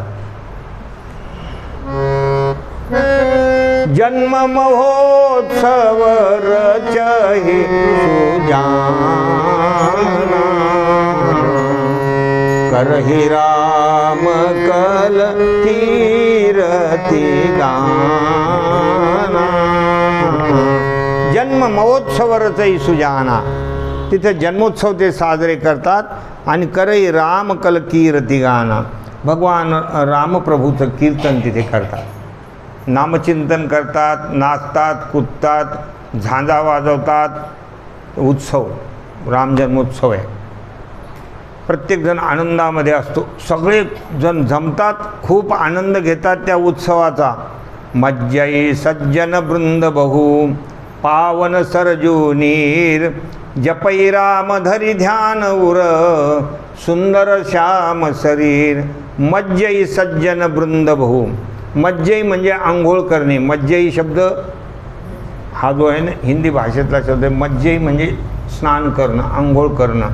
[SPEAKER 1] जन्म महोत्सव रचहि सुजाना, करहि राम कल कीरति गाना. जन्म महोत्सव रचई सुजाना, तिथे जन्मोत्सव ते साजरे करतात. आणि करई राम कल कीरति गाना, भगवान रामप्रभूचं कीर्तन तिथे करतात. नामचिंतन करतात, नाचतात, कुदतात, झांजा वाजवतात. उत्सव, राम जन्मोत्सव आहे. प्रत्येकजण आनंदामध्ये असतो. सगळे जण जमतात, खूप आनंद घेतात त्या उत्सवाचा. मज्जई सज्जन वृंद बहु, पावन सरजू नीर, जपई राम धरी ध्यान उर, सुंदर श्याम शरीर. मज्जई सज्जन वृंद बहु, मज्जई म्हणजे आंघोळ करणे. मज्जई शब्द हा जो आहे ना हिंदी भाषेतला शब्द आहे. मज्जई म्हणजे स्नान करणं, आंघोळ करणं.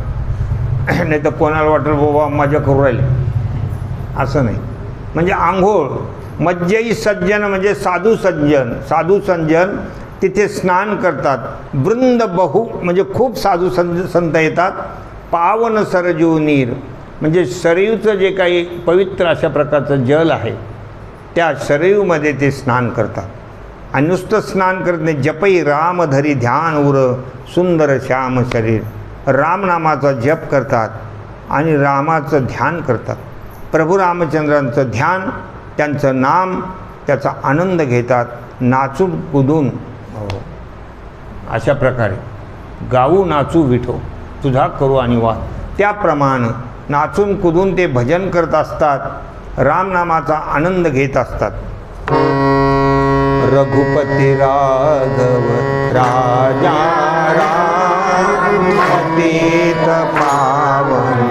[SPEAKER 1] नाही तर कोणाला वाटेल बाबा मजा करू राहिले, असं नाही. म्हणजे आंघोळ. मज्जई सज्जन म्हणजे साधू सज्जन, साधू सज्जन तिथे स्नान करतात. वृंद बहु म्हणजे खूप साधू संत येतात. पावन सरजू नीर म्हणजे सरयूचं जे काही पवित्र अशा प्रकारचं जल आहे त्या सरयूमध्ये ते स्नान करतात. आणि नुसतं स्नान करत नाही. जपई राम धरी ध्यान उर, सुंदर श्याम शरीर. रामनामाचा जप करतात आणि रामाचं ध्यान करतात. प्रभू रामचंद्रांचं ध्यान, त्यांचं नाम, त्याचा आनंद घेतात. नाचून कुदून अशा प्रकारे गाऊ नाचू विठो तुझा करू आणि वाद. त्याप्रमाणे नाचून कुदून ते भजन करत असतात, रामनामाचा आनंद घेत असतात. रघुपती राघव राजा राम, पतित पावन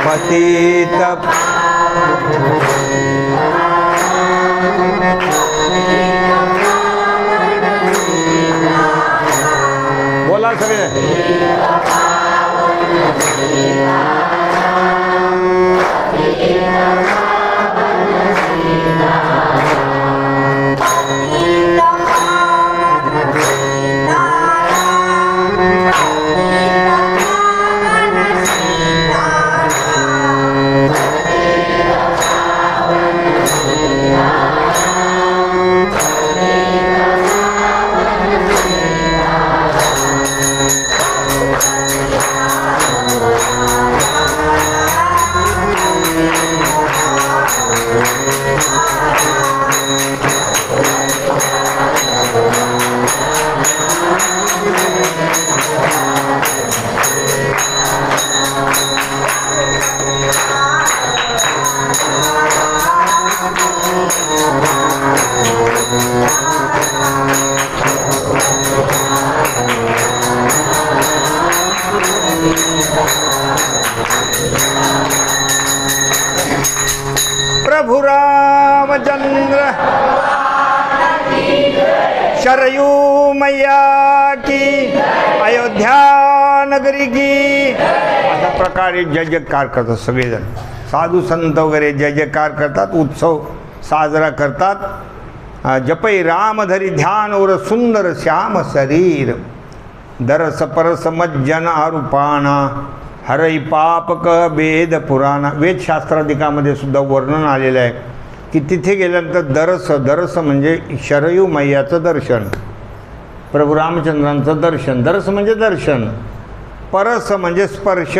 [SPEAKER 1] पतित. बोला सगळे. प्रभु रामचंद्र शरयू मैया की, अयोध्या नगरी की. अशा प्रकारे जय जयकार करतात सगळेजण. साधू संत वगैरे जय जयकार करतात, उत्सव साजरा करतात. जपई राम धरी ध्यान और सुंदर श्याम शरीर, दरस परस मज्जन आरूपाना, हरई पाप क वेद पुराणा. वेदशास्त्राधिकामध्ये सुद्धा वर्णन आलेलं आहे की तिथे गेल्यानंतर दरस म्हणजे शरयू मैयाचं दर्शन, प्रभू रामचंद्रांचं दर्शन. दरस म्हणजे दर्शन, परस म्हणजे स्पर्श,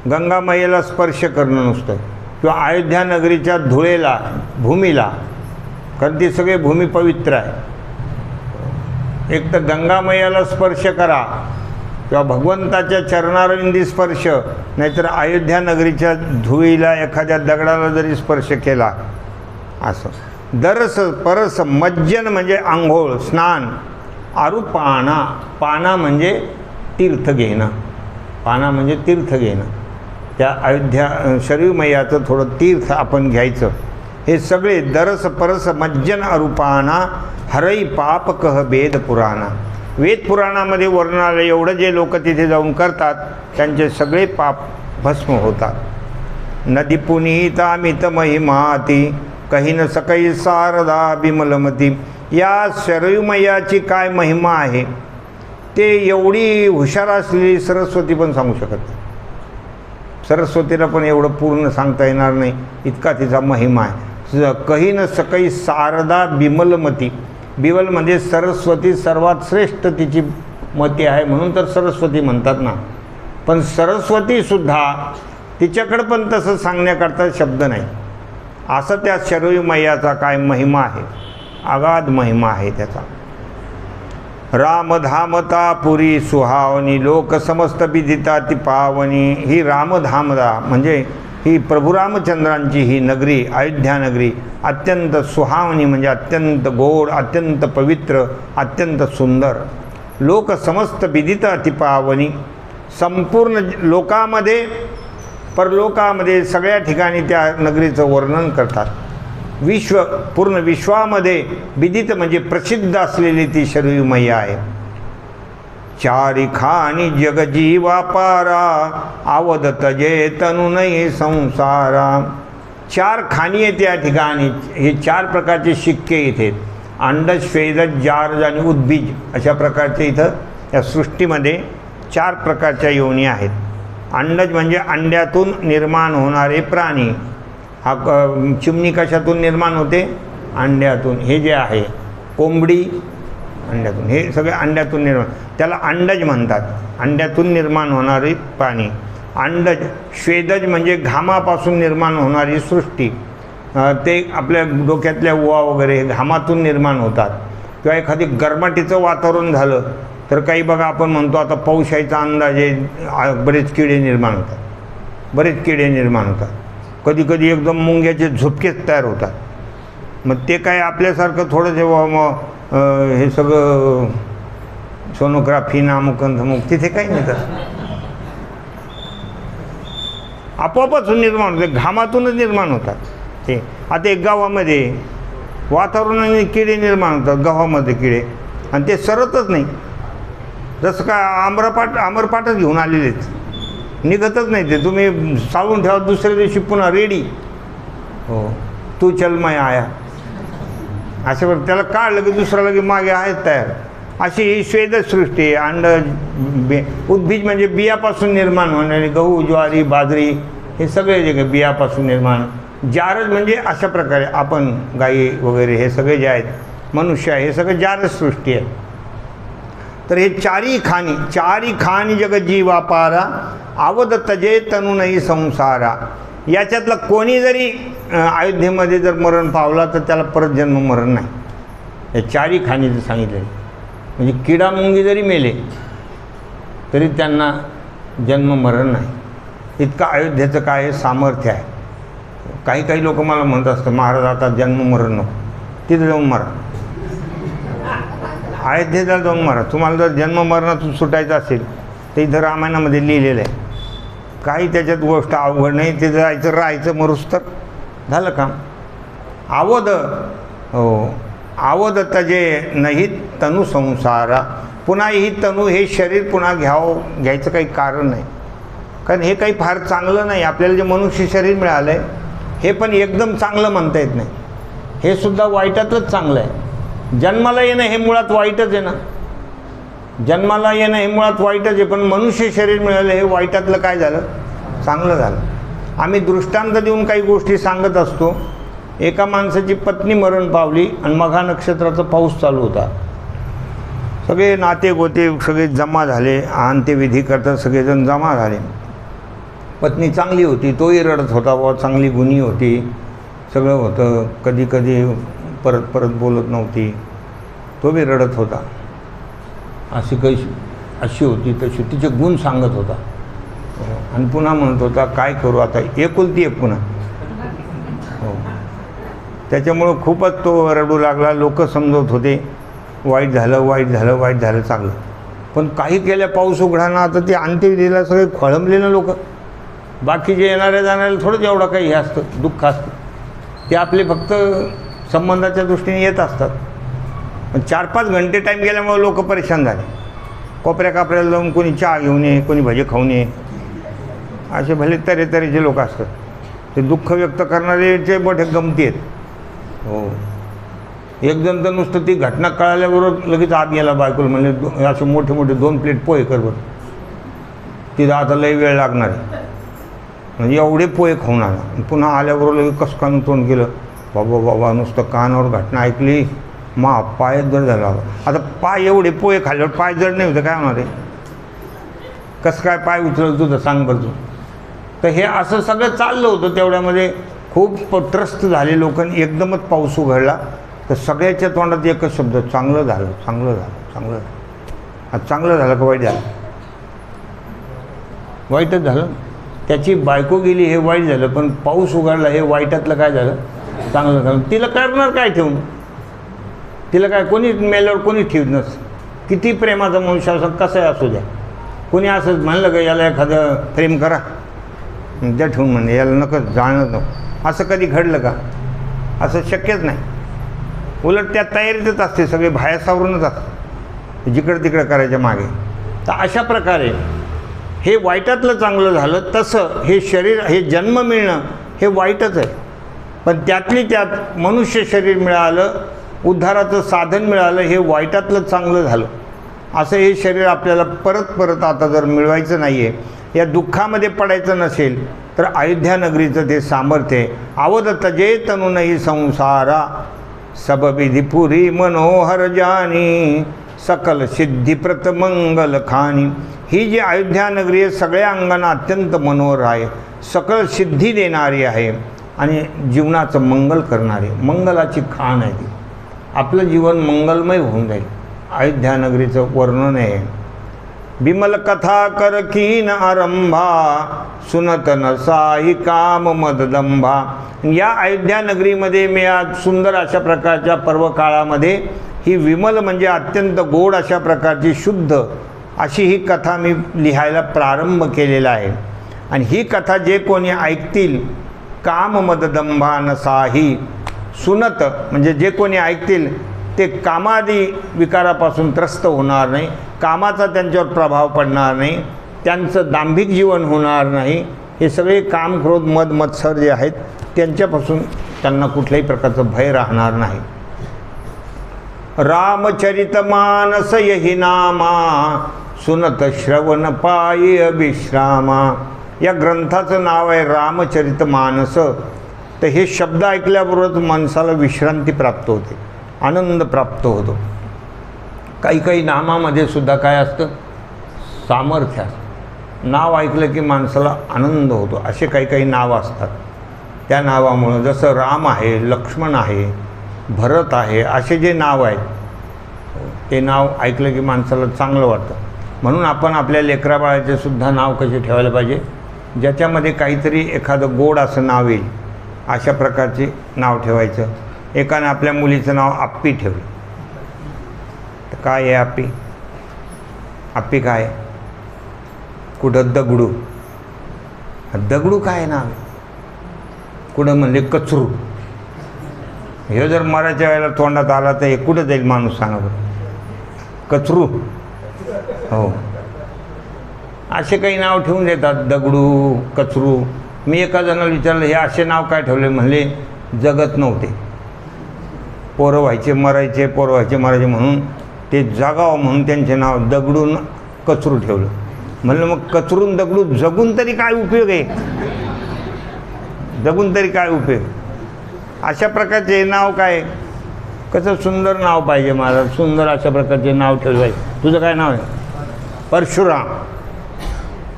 [SPEAKER 1] गंगा मैयाला स्पर्श करणं नुसतं, किंवा अयोध्या नगरीच्या धुळेला, भूमीला, कारण ती सगळी भूमी पवित्र आहे. एक तर गंगा मैयाला स्पर्श करा, किंवा भगवंताच्या चरणारविंदी स्पर्श, नाहीतर अयोध्या नगरीच्या धुळीला, एखाद्या दगडाला जरी स्पर्श केला असं. दरस परस मज्जन म्हणजे आंघोळ, स्नान. आरूपाना, पाना म्हणजे तीर्थ घेणं, पाना म्हणजे तीर्थ घेणं. त्या अयोध्या शरयू मैयाचं थोडं तीर्थ आपण घ्यायचं. हे सगळे दरस परस मज्जन अरूपाना, हरई पाप कह वेद पुराणा. वेद पुराणामध्ये वर्णन आलं एवढं जे लोक तिथे जाऊन करतात त्यांचे सगळे पाप भस्म होतात. नदी पुनीता मित महिमाती, कही न सकई शारदा बिमलमती. या शरयू मैयाची काय महिमा आहे ते एवढी हुशार असलेली सरस्वती पण सांगू शकत नाही. सरस्वतीला पण एवढं पूर्ण सांगता येणार नाही, इतका तिचा महिमा आहे. कही न सकई शारदा बिमलमती. बिमलमध्ये सरस्वती सर्वात श्रेष्ठ तिची मती आहे, म्हणून तर सरस्वती म्हणतात ना. पण सरस्वतीसुद्धा तिच्याकडं पण तसं सांगण्याकरता शब्द नाही. असं त्या शरयू मैयाचा काय महिमा आहे, अगाध महिमा आहे त्याचा. रामधामता पुरी सुहावनी, लोक समस्त विदिता ती पावनी. ही रामधामता म्हणजे ही प्रभू रामचंद्रांची ही नगरी, अयोध्या नगरी अत्यंत सुहावनी म्हणजे अत्यंत गोड, अत्यंत पवित्र, अत्यंत सुंदर. लोक समस्त विदिता ती पावनी. संपूर्ण लोकामध्ये, परलोकामध्ये सगळ्या ठिकाणी त्या नगरीचं वर्णन करतात. पूर्ण विश्वामध्ये विदित म्हणजे प्रसिद्ध असलेली ती शरयू मैया आहे. चारी खानी जग जीवा पारा, आवद तजे तनु नाही संसारा. चार खाणी आहेत त्या ठिकाणी. हे चार प्रकारचे शिक्के इथे, अंडज, स्वेदज, जारज आणि उद्बीज अशा प्रकारचे इथं या सृष्टीमध्ये चार प्रकारच्या योनी आहेत. अंडज म्हणजे अंड्यातून निर्माण होणारे प्राणी. हा चिमणी कशातून निर्माण होते? अंड्यातून. हे जे आहे कोंबडी अंड्यातून, हे सगळे अंड्यातून निर्माण, त्याला अंडज म्हणतात. अंड्यातून निर्माण होणारी प्राणी अंडज. स्वेदज म्हणजे घामापासून निर्माण होणारी सृष्टी. ते आपल्या डोक्यातल्या उवा वगैरे हे घामातून निर्माण होतात. किंवा एखादी गरमाटीचं वातावरण झालं तर काही बघा आपण म्हणतो आता पाऊस यायचा अंदाजे, बरेच किडे निर्माण होतात, बरेच किडे निर्माण होतात. कधी कधी एकदम मुंग्याचे झोपकेच तयार होतात. मग ते काय आपल्यासारखं थोडं जेव्हा हे सगळं सोनोग्राफी नामुक धमुक तिथे काही नाही तर आपोआपच निर्माण होते, घामातूनच निर्माण होतात ते. आता एक गावामध्ये वातावरणाने किडे निर्माण होतात, गव्हामध्ये किडे, आणि ते सरतच नाही. जसं काय आमरपाटच घेऊन आलेलेच, निघतच नाही ते. तुम्ही साळून ठेवा, दुसऱ्या दिवशी पुन्हा रेडी. हो, तू चल मैं आया, अशा प्रकारे त्याला काढलं की दुसरा लगे मागे आहेत तयार. अशी ही स्वेदसृष्टी. अंड, उद्बीज म्हणजे बियापासून निर्माण होणारे गहू, ज्वारी, बाजरी हे सगळे जे बियापासून निर्माण. जारज म्हणजे अशा प्रकारे आपण गाई वगैरे हे सगळे जे आहेत, मनुष्य आहे, हे सगळं जारज सृष्टी आहे. तर हे चारी खानी जग जीवा पारा, आवद तजे तनु नाही संसारा. याच्यातला कोणी जरी अयोध्येमध्ये जर मरण पावला तर त्याला परत जन्म मरण नाही. हे चारी खाणीचं सांगितलं. म्हणजे किडा मुंगी जरी मेले तरी त्यांना जन्म मरण नाही. इतकं अयोध्येचं काय सामर्थ्य आहे. काही लोक मला म्हणत असतात महाराज आता जन्म मरण नको, तिथे जाऊन मरा, अयोध्येला जाऊन मरा. तुम्हाला जर जन्म मरणातून सुटायचं असेल तर इथं रामायणामध्ये लिहिलेलं आहे. काही त्याच्यात गोष्ट अवघड नाही. तिथं जायचं, राहायचं, मरूस तर झालं काम. आवद हो आवद तजे नाही तनु संसारा. पुन्हा ही तनु हे शरीर पुन्हा घ्यायचं काही कारण नाही, कारण हे काही फार चांगलं नाही. आपल्याला जे मनुष्य शरीर मिळालं आहे हे पण एकदम चांगलं म्हणता येत नाही, हे सुद्धा वाईटातलंच चांगलं आहे. जन्माला येणं हे मुळात वाईटच आहे ना, जन्माला येणं हे मुळात वाईटच आहे, पण मनुष्य शरीर मिळालं हे वाईटातलं काय झालं, चांगलं झालं. आम्ही दृष्टांत देऊन काही गोष्टी सांगत असतो. एका माणसाची पत्नी मरण पावली आणि मघा नक्षत्राचा पाऊस चालू होता. सगळे नाते गोते सगळे जमा झाले, अंत्यविधी करता सगळेजण जमा झाले. पत्नी चांगली होती, तोही रडत होता, बाबा चांगली गुणी होती, सगळं होतं, कधी कधी परत परत बोलत नव्हती, तो बी रडत होता. अशी होती तशी तिचे गुण सांगत होता आणि पुन्हा म्हणत होता काय करू आता, एकुलती एक पुन्हा. हो त्याच्यामुळं खूपच तो रडू लागला. लोक समजत होते वाईट झालं वाईट झालं वाईट झालं चांगलं, पण काही केल्या पाऊस उघडाना. आता ते अंत्यविधीला सगळे खोळंबले ना लोक. बाकीचे येणाऱ्या जाणाऱ्याला थोडंच एवढं काही हे असतं, दुःख असतं, ते आपले फक्त संबंधाच्या दृष्टीने येत असतात. पण 4-5 घंटे टाईम गेल्यामुळे लोक परेशान झाले. कोपऱ्या कापऱ्याला जाऊन कोणी चहा घेऊन ये, कोणी भजे खाऊन ये, असे भले तऱ्हेतऱ्हेचे लोक असतात. ते दुःख व्यक्त करणारेचे मोठे गमती आहेत. हो एक जण तर नुसतं ती घटना कळाल्याबरोबर लगेच आत गेला बायकोला, म्हणले असे मोठे मोठे 2 प्लेट पोहे कर बरं, तिथं आता लई वेळ लागणार आहे. म्हणजे एवढे पोहे खाऊन आला. पुन्हा आल्याबरोबर लगेच कसकानं तोंड केलं, बाबा बाबा नुसतं कानावर घटना ऐकली, पाय जड झाला. आता पाय एवढे पोहे खाल्ल्यावर पाय जड नाही होतं काय होणार आहे, कसं काय पाय उचलत तुझं सांग बरं तू. तर हे असं सगळं चाललं होतं. तेवढ्यामध्ये खूप त्रस्त झाले लोक. एकदमच पाऊस उघडला तर सगळ्याच्या तोंडात एकच शब्द, चांगलं झालं चांगलं झालं चांगलं झालं. आता चांगलं झालं का वाईट झालं, वाईटच झालं. त्याची बायको गेली हे वाईट झालं, पण पाऊस उघडला हे वाईटातलं काय झालं, चांगलं झालं. तिला करणार काय ठेवून, तिला काय कोणी मेल्यावर कोणी ठेवत नसतं. किती प्रेमाचा मनुष्य असं कसंही असू द्या, कोणी असंच म्हणलं का याला एखादं प्रेम करा त्या ठेवून म्हणणे याला नकं जाणं नको, असं कधी घडलं का, असं शक्यच नाही. उलट त्या तयारीतच असते, सगळे बाहेर सावरूनच असते जिकडं तिकडं करायच्या मागे. तर अशा प्रकारे हे वाईटातलं चांगलं झालं. तसं हे शरीर, हे जन्म मिळणं हे वाईटच आहे, पण त्यातली त्यात मनुष्य शरीर मिळालं, उद्धाराचं साधन मिळालं, हे वाईटातलं चांगलं झालं. असं हे शरीर आपल्याला परत परत आता जर मिळवायचं नाही आहे, या दुःखामध्ये पडायचं नसेल तर अयोध्या नगरीचं ते सामर्थ्य आहे. आवद तजे तनु नाही संसारा, सबविधिपुरी मनोहर जानी, सकल सिद्धिप्रत मंगल खानी. ही जी अयोध्या नगरी आहे सगळ्या अंगांना अत्यंत मनोहर आहे, सकल सिद्धी देणारी आहे आणि जीवनाचं मंगल करणारी, मंगलाची खाण आहे ती. आपलं जीवन मंगलमय होऊन जाईल. अयोध्या नगरीचं वर्णन आहे. बिमल कथा कर कीन आरंभा, सुनत नसाई काम मददंभा. या अयोध्या नगरीमध्ये मी आज सुंदर अशा प्रकारच्या पर्व काळामध्ये ही विमल म्हणजे अत्यंत गोड अशा प्रकारची शुद्ध अशी ही कथा मी लिहायला प्रारंभ केलेला आहे. आणि ही कथा जे कोणी ऐकतील, काम मददंभा नसाही, सुनत म्हणजे जे कोणी ऐकतील ते कामादी विकारापासून त्रस्त होणार नाही, कामाचा त्यांच्यावर प्रभाव पडणार नाही, त्यांचं दांभिक जीवन होणार नाही. हे सगळे काम, क्रोध, मद, मत्सर जे आहेत त्यांच्यापासून त्यांना कुठल्याही प्रकारचं भय राहणार नाही. रामचरित मानस यही नामा, सुनत श्रवण पायी अभिश्रामा. या ग्रंथाचं नाव आहे रामचरित मानस. तर हे शब्द ऐकल्याबरोबरच माणसाला विश्रांती प्राप्त होते, आनंद प्राप्त होतो. काही काही नामामध्ये सुद्धा काय असतं, सामर्थ्य असतं. नाव ऐकलं की माणसाला आनंद होतो. असे काही काही नाव असतात. त्या नावामुळं जसं राम आहे, लक्ष्मण आहे, भरत आहे, असे जे नाव आहेत ते नाव ऐकलं की माणसाला चांगलं वाटतं. म्हणून आपण आपल्या लेकराबाळाचे सुद्धा नाव कसे ठेवायला पाहिजे, ज्याच्यामध्ये काहीतरी एखादं गोड असं नाव येईल अशा प्रकारचे नाव ठेवायचं. एकाने आपल्या मुलीचं नाव आप्पी ठेवलं. तर काय आहे आप्पी, आप्पी काय, कुठं दगडू, दगडू काय नाव आहे, कुठं म्हणले कचरू. हे जर मराच्या वेळेला तोंडात आला तर हे कुठं जाईल माणूस सांगा बरं. कचरू. हो, असे काही नाव ठेवून देतात, दगडू, कचरू. मी एका जणाला विचारलं हे असे नाव काय ठेवले, म्हणले जगत नव्हते, पोरं व्हायचे मरायचे, पोरं व्हायचे मरायचे, म्हणून ते जगावं म्हणून त्यांचे नाव दगडून कचरू ठेवलं. म्हणलं मग कचरून दगडू जगून तरी काय उपयोग आहे, जगून तरी काय उपयोग. अशा प्रकारचे नाव काय, कसं सुंदर नाव पाहिजे मला, सुंदर अशा प्रकारचे नाव ठेवलं पाहिजे. तुझं काय नाव आहे? परशुराम.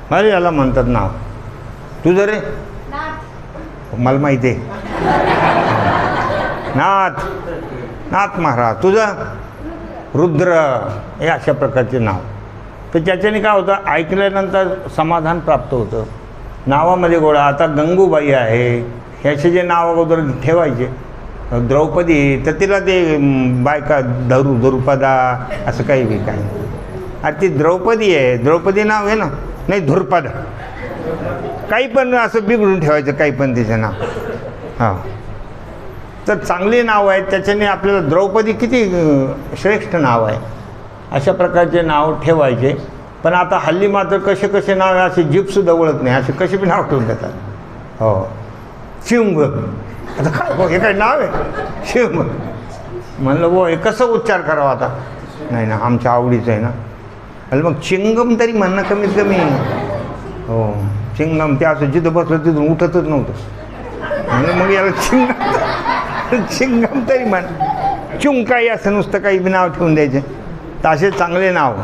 [SPEAKER 1] अरे याला म्हणतात नाव. तुझं रे? मला माहिती आहे, नाथ, नाथ महाराज. तुझं? रुद्र. हे अशा प्रकारचे नाव. तर त्याच्याने काय होतं, ऐकल्यानंतर समाधान प्राप्त होतं. नावामध्ये गोळा. आता गंगूबाई आहे, ह्याचे जे नाव अगोदर ठेवायचे, द्रौपदी, तर तिला ते बायका धरुपदा असं काही बी काय. अरे ती द्रौपदी आहे, द्रौपदी नाव आहे ना, नाही धुरपदा, काही पण असं बिघडून ठेवायचं काही पण तिचं नाव. हां, तर चांगली नाव आहेत, त्याच्याने आपल्याला द्रौपदी किती श्रेष्ठ नाव आहे, अशा प्रकारचे नाव ठेवायचे. पण आता हल्ली मात्र कसे कसे नाव आहे, असे जीभसुद्धा ओळख नाही, असे कसे बी नाव ठेवून देतात. हो, शिंग. आता काय हे काय नाव आहे शिंग. म्हणलं वो हे कसं उच्चार करावा आता. नाही ना, आमच्या आवडीचं आहे ना. अरे मग चिंगम तरी म्हणणं कमीत कमी. हो, चिंगम. ते असं जिथं बसलं तिथून उठतच नव्हतं. म्हणलं मग याला चिंगम, चिंगम तरी म्हण. चुंकाई असं नुसतं काही बी नाव ठेवून द्यायचे. तर असे चांगले नाव.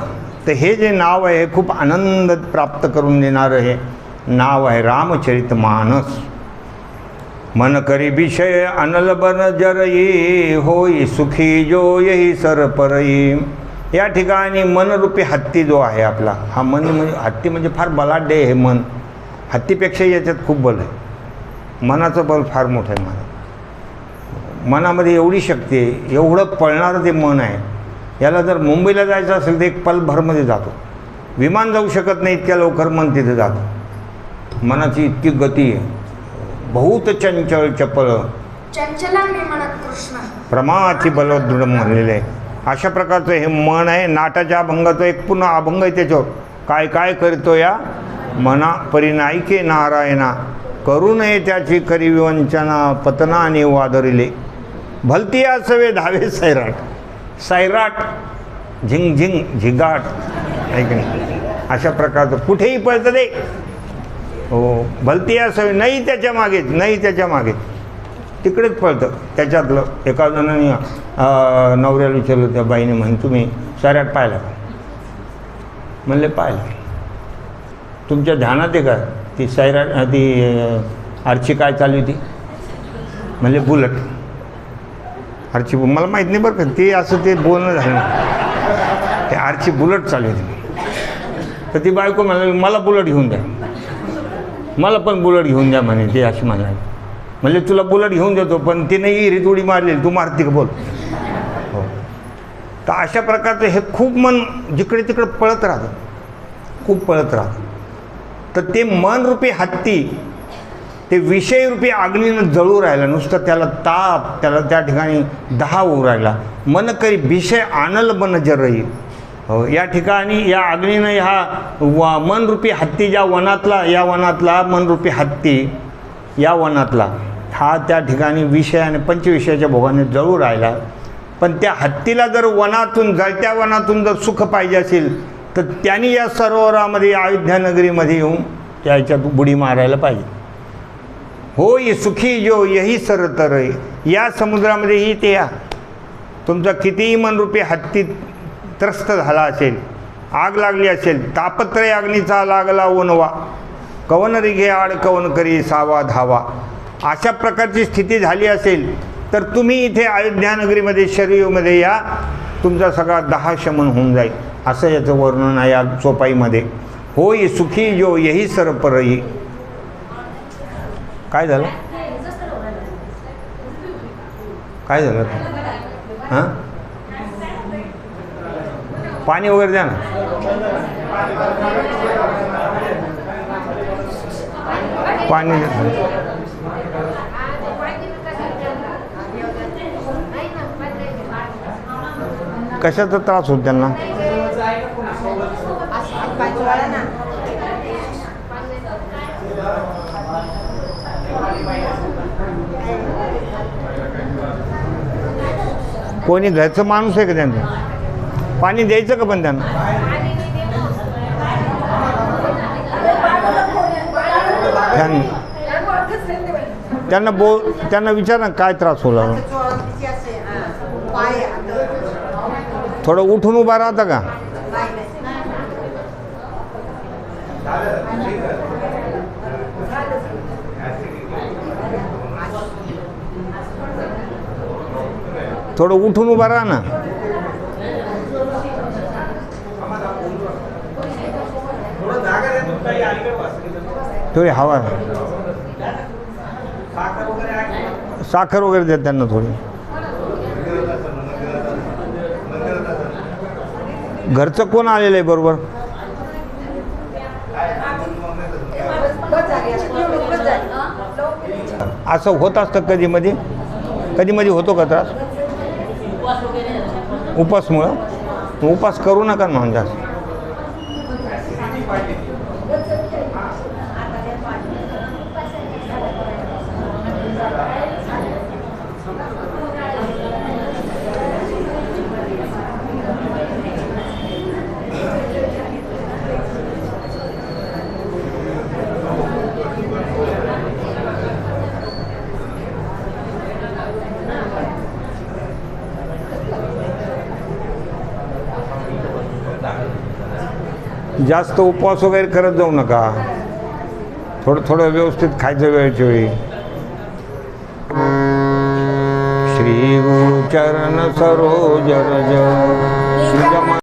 [SPEAKER 1] तर हे जे नाव आहे खूप आनंद प्राप्त करून देणारं हे नाव आहे रामचरितमानस. मन करी विषय अनल बन जरई, होई सुखी जो यही सर परई. या ठिकाणी मनरूपी हत्ती जो आहे आपला, हा मन म्हणजे हत्ती म्हणजे फार बलाढ्य आहे हे मन. हत्तीपेक्षा याच्यात खूप बल आहे. मनाचं बल फार मोठं आहे. मनामध्ये एवढी शक्ती आहे, एवढं पळणारं ते मन आहे. याला जर मुंबईला जायचं असेल तर एक पलभरमध्ये जातो. विमान जाऊ शकत नाही इतक्या लवकर मन तिथे जातं. मनाची इतकी गती आहे. बहुत चंचल चपळ
[SPEAKER 3] चंचलांनी म्हणत कृष्ण
[SPEAKER 1] प्रमाची बलदृढ म्हणलेले आहे. अशा प्रकारचं हे मन आहे. नाटाच्या अभंगाचं एक पुन्हा अभंग आहे त्याच्यावर. काय काय करतो या मना परिनायके नारायणा, करू नये त्याची करी विवंचना, पतनाने वादरिले. भलती असावे धावे सैराट. सैराट, झिंग झिंग झिगाट, ऐक नाही, अशा प्रकारचं कुठेही पळतं ते. हो, भलती असावी, नाही त्याच्या मागेच, नाही त्याच्या मागेच, तिकडेच पळतं त्याच्यातलं. एका जणांनी नवऱ्याला विचारलं त्या बाईने, म्हणे तुम्ही सैराट पाहिला का? म्हणले पाहिलं. तुमच्या ध्यानात आहे का ती सैराट, ती आरची काय चालू होती? म्हणले बुलट. आरची, मला माहीत नाही बरं का, ते असं ते बोलणं झालं, ते आरची बुलट चालू होती. तर ती बायको म्हणाली मला बुलट घेऊन द्या, मला पण बुलट घेऊन द्या म्हणे. ते अशी म्हणाली. म्हणजे तुला बुलट घेऊन देतो, पण ती नाही हिरीत उडी मारलेली, तू मारती का बोल. हो, तर अशा प्रकारचं हे खूप मन जिकडे तिकडे पळत राहतं, खूप पळत राहतं. तर ते मनरूपी हत्ती ते विषयरूपी अग्नीनं जळू राहिला, नुसतं त्याला ताप, त्याला त्या ठिकाणी दहा होऊ राहिला. मन करी विषय आनल बन जरई. हो, या ठिकाणी या अग्नीनं ह्या मनरूपी हत्ती ज्या वनातला, या वनातला मनरूपी हत्ती, या वनातला हा त्या ठिकाणी विषयाने पंचविषयाच्या भोगाने जळू राहिला. पण त्या हत्तीला जर वनातून, जळत्या वनातून जर सुख पाहिजे असेल तर त्यांनी या सरोवरामध्ये, अयोध्या नगरीमध्ये येऊन त्याच्यात बुडी मारायला पाहिजे. होय सुखी जो यही सर तर, या समुद्रामध्येही ते या. तुमचा कितीही मनरूपी हत्ती त्रस्त झाला असेल, आग लागली असेल, तापत्रय अग्नीचा लागला वनवा, कवन रिघे आड कवन करी सावा धावा, अशा प्रकारची स्थिती झाली असेल तर तुम्ही इथे अयोध्या नगरीमध्ये शरीरमध्ये या, तुमचा सगळा दहा शमन होऊन जाईल. असं याचं वर्णन आहे या चोपाईमध्ये. होय सुखी जो यही सर परई. काय झालं, काय झालं? हां, पाणी वगैरे द्या ना. पाणी कशाचा त्रास होतो त्यांना? कोणी घरचं माणूस आहे का त्यांचं? पाणी द्यायचं का पण त्यांना? त्यांना विचार ना काय त्रास होला. थोडं उठून उभा राहता का? थोडं उठून उभा राहा ना. थोडी हवा, साखर वगैरे द्या त्यांना थोडी. घरचं कोण आलेलं आहे बरोबर? असं होत असतं कधी मध्ये होतो का त्रास? उपासमुळं? उपास करू नका म्हणजे असं. जास्त उपवास वगैरे करत जाऊ नका. थोडं व्यवस्थित खायचं वेळच्या वेळी. श्री गुरु चरण सरोज रज निज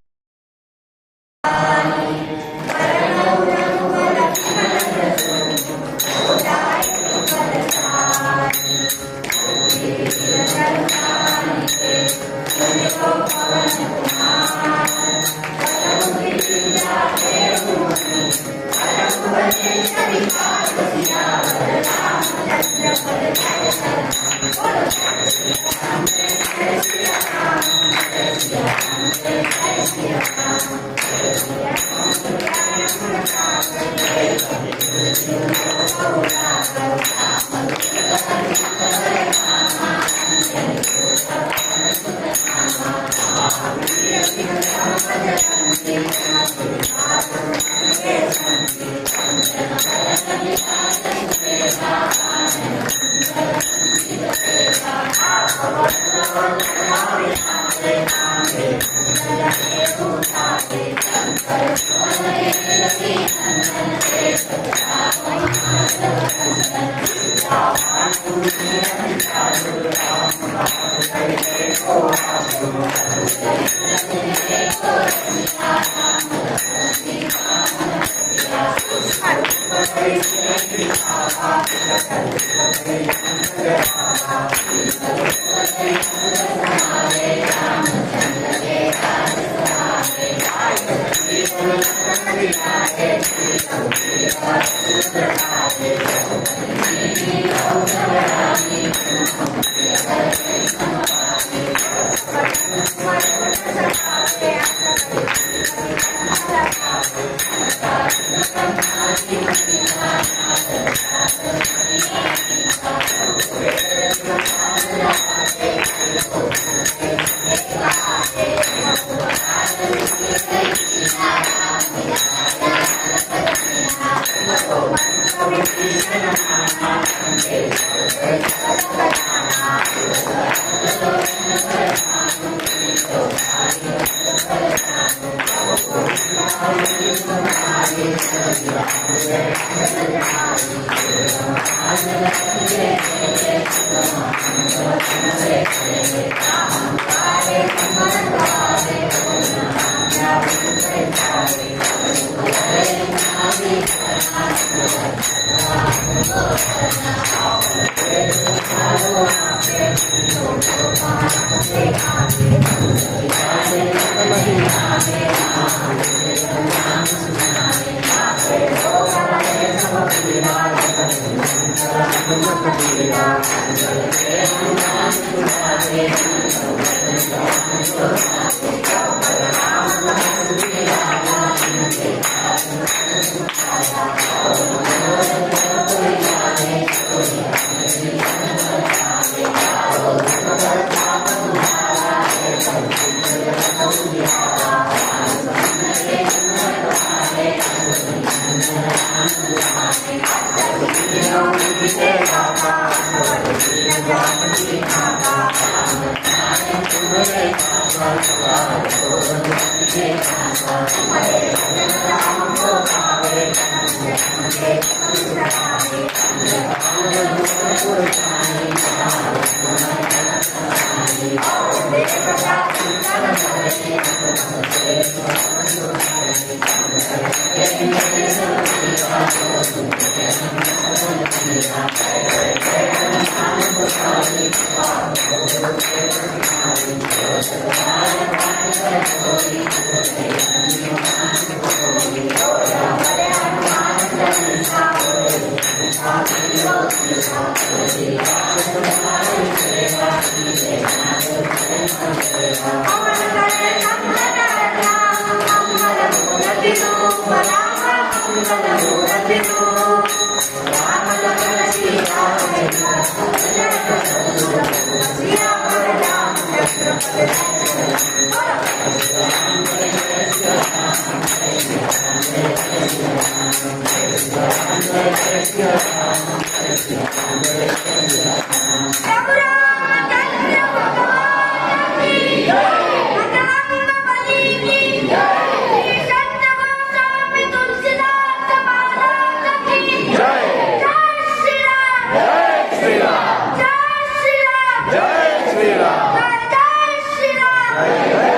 [SPEAKER 1] जय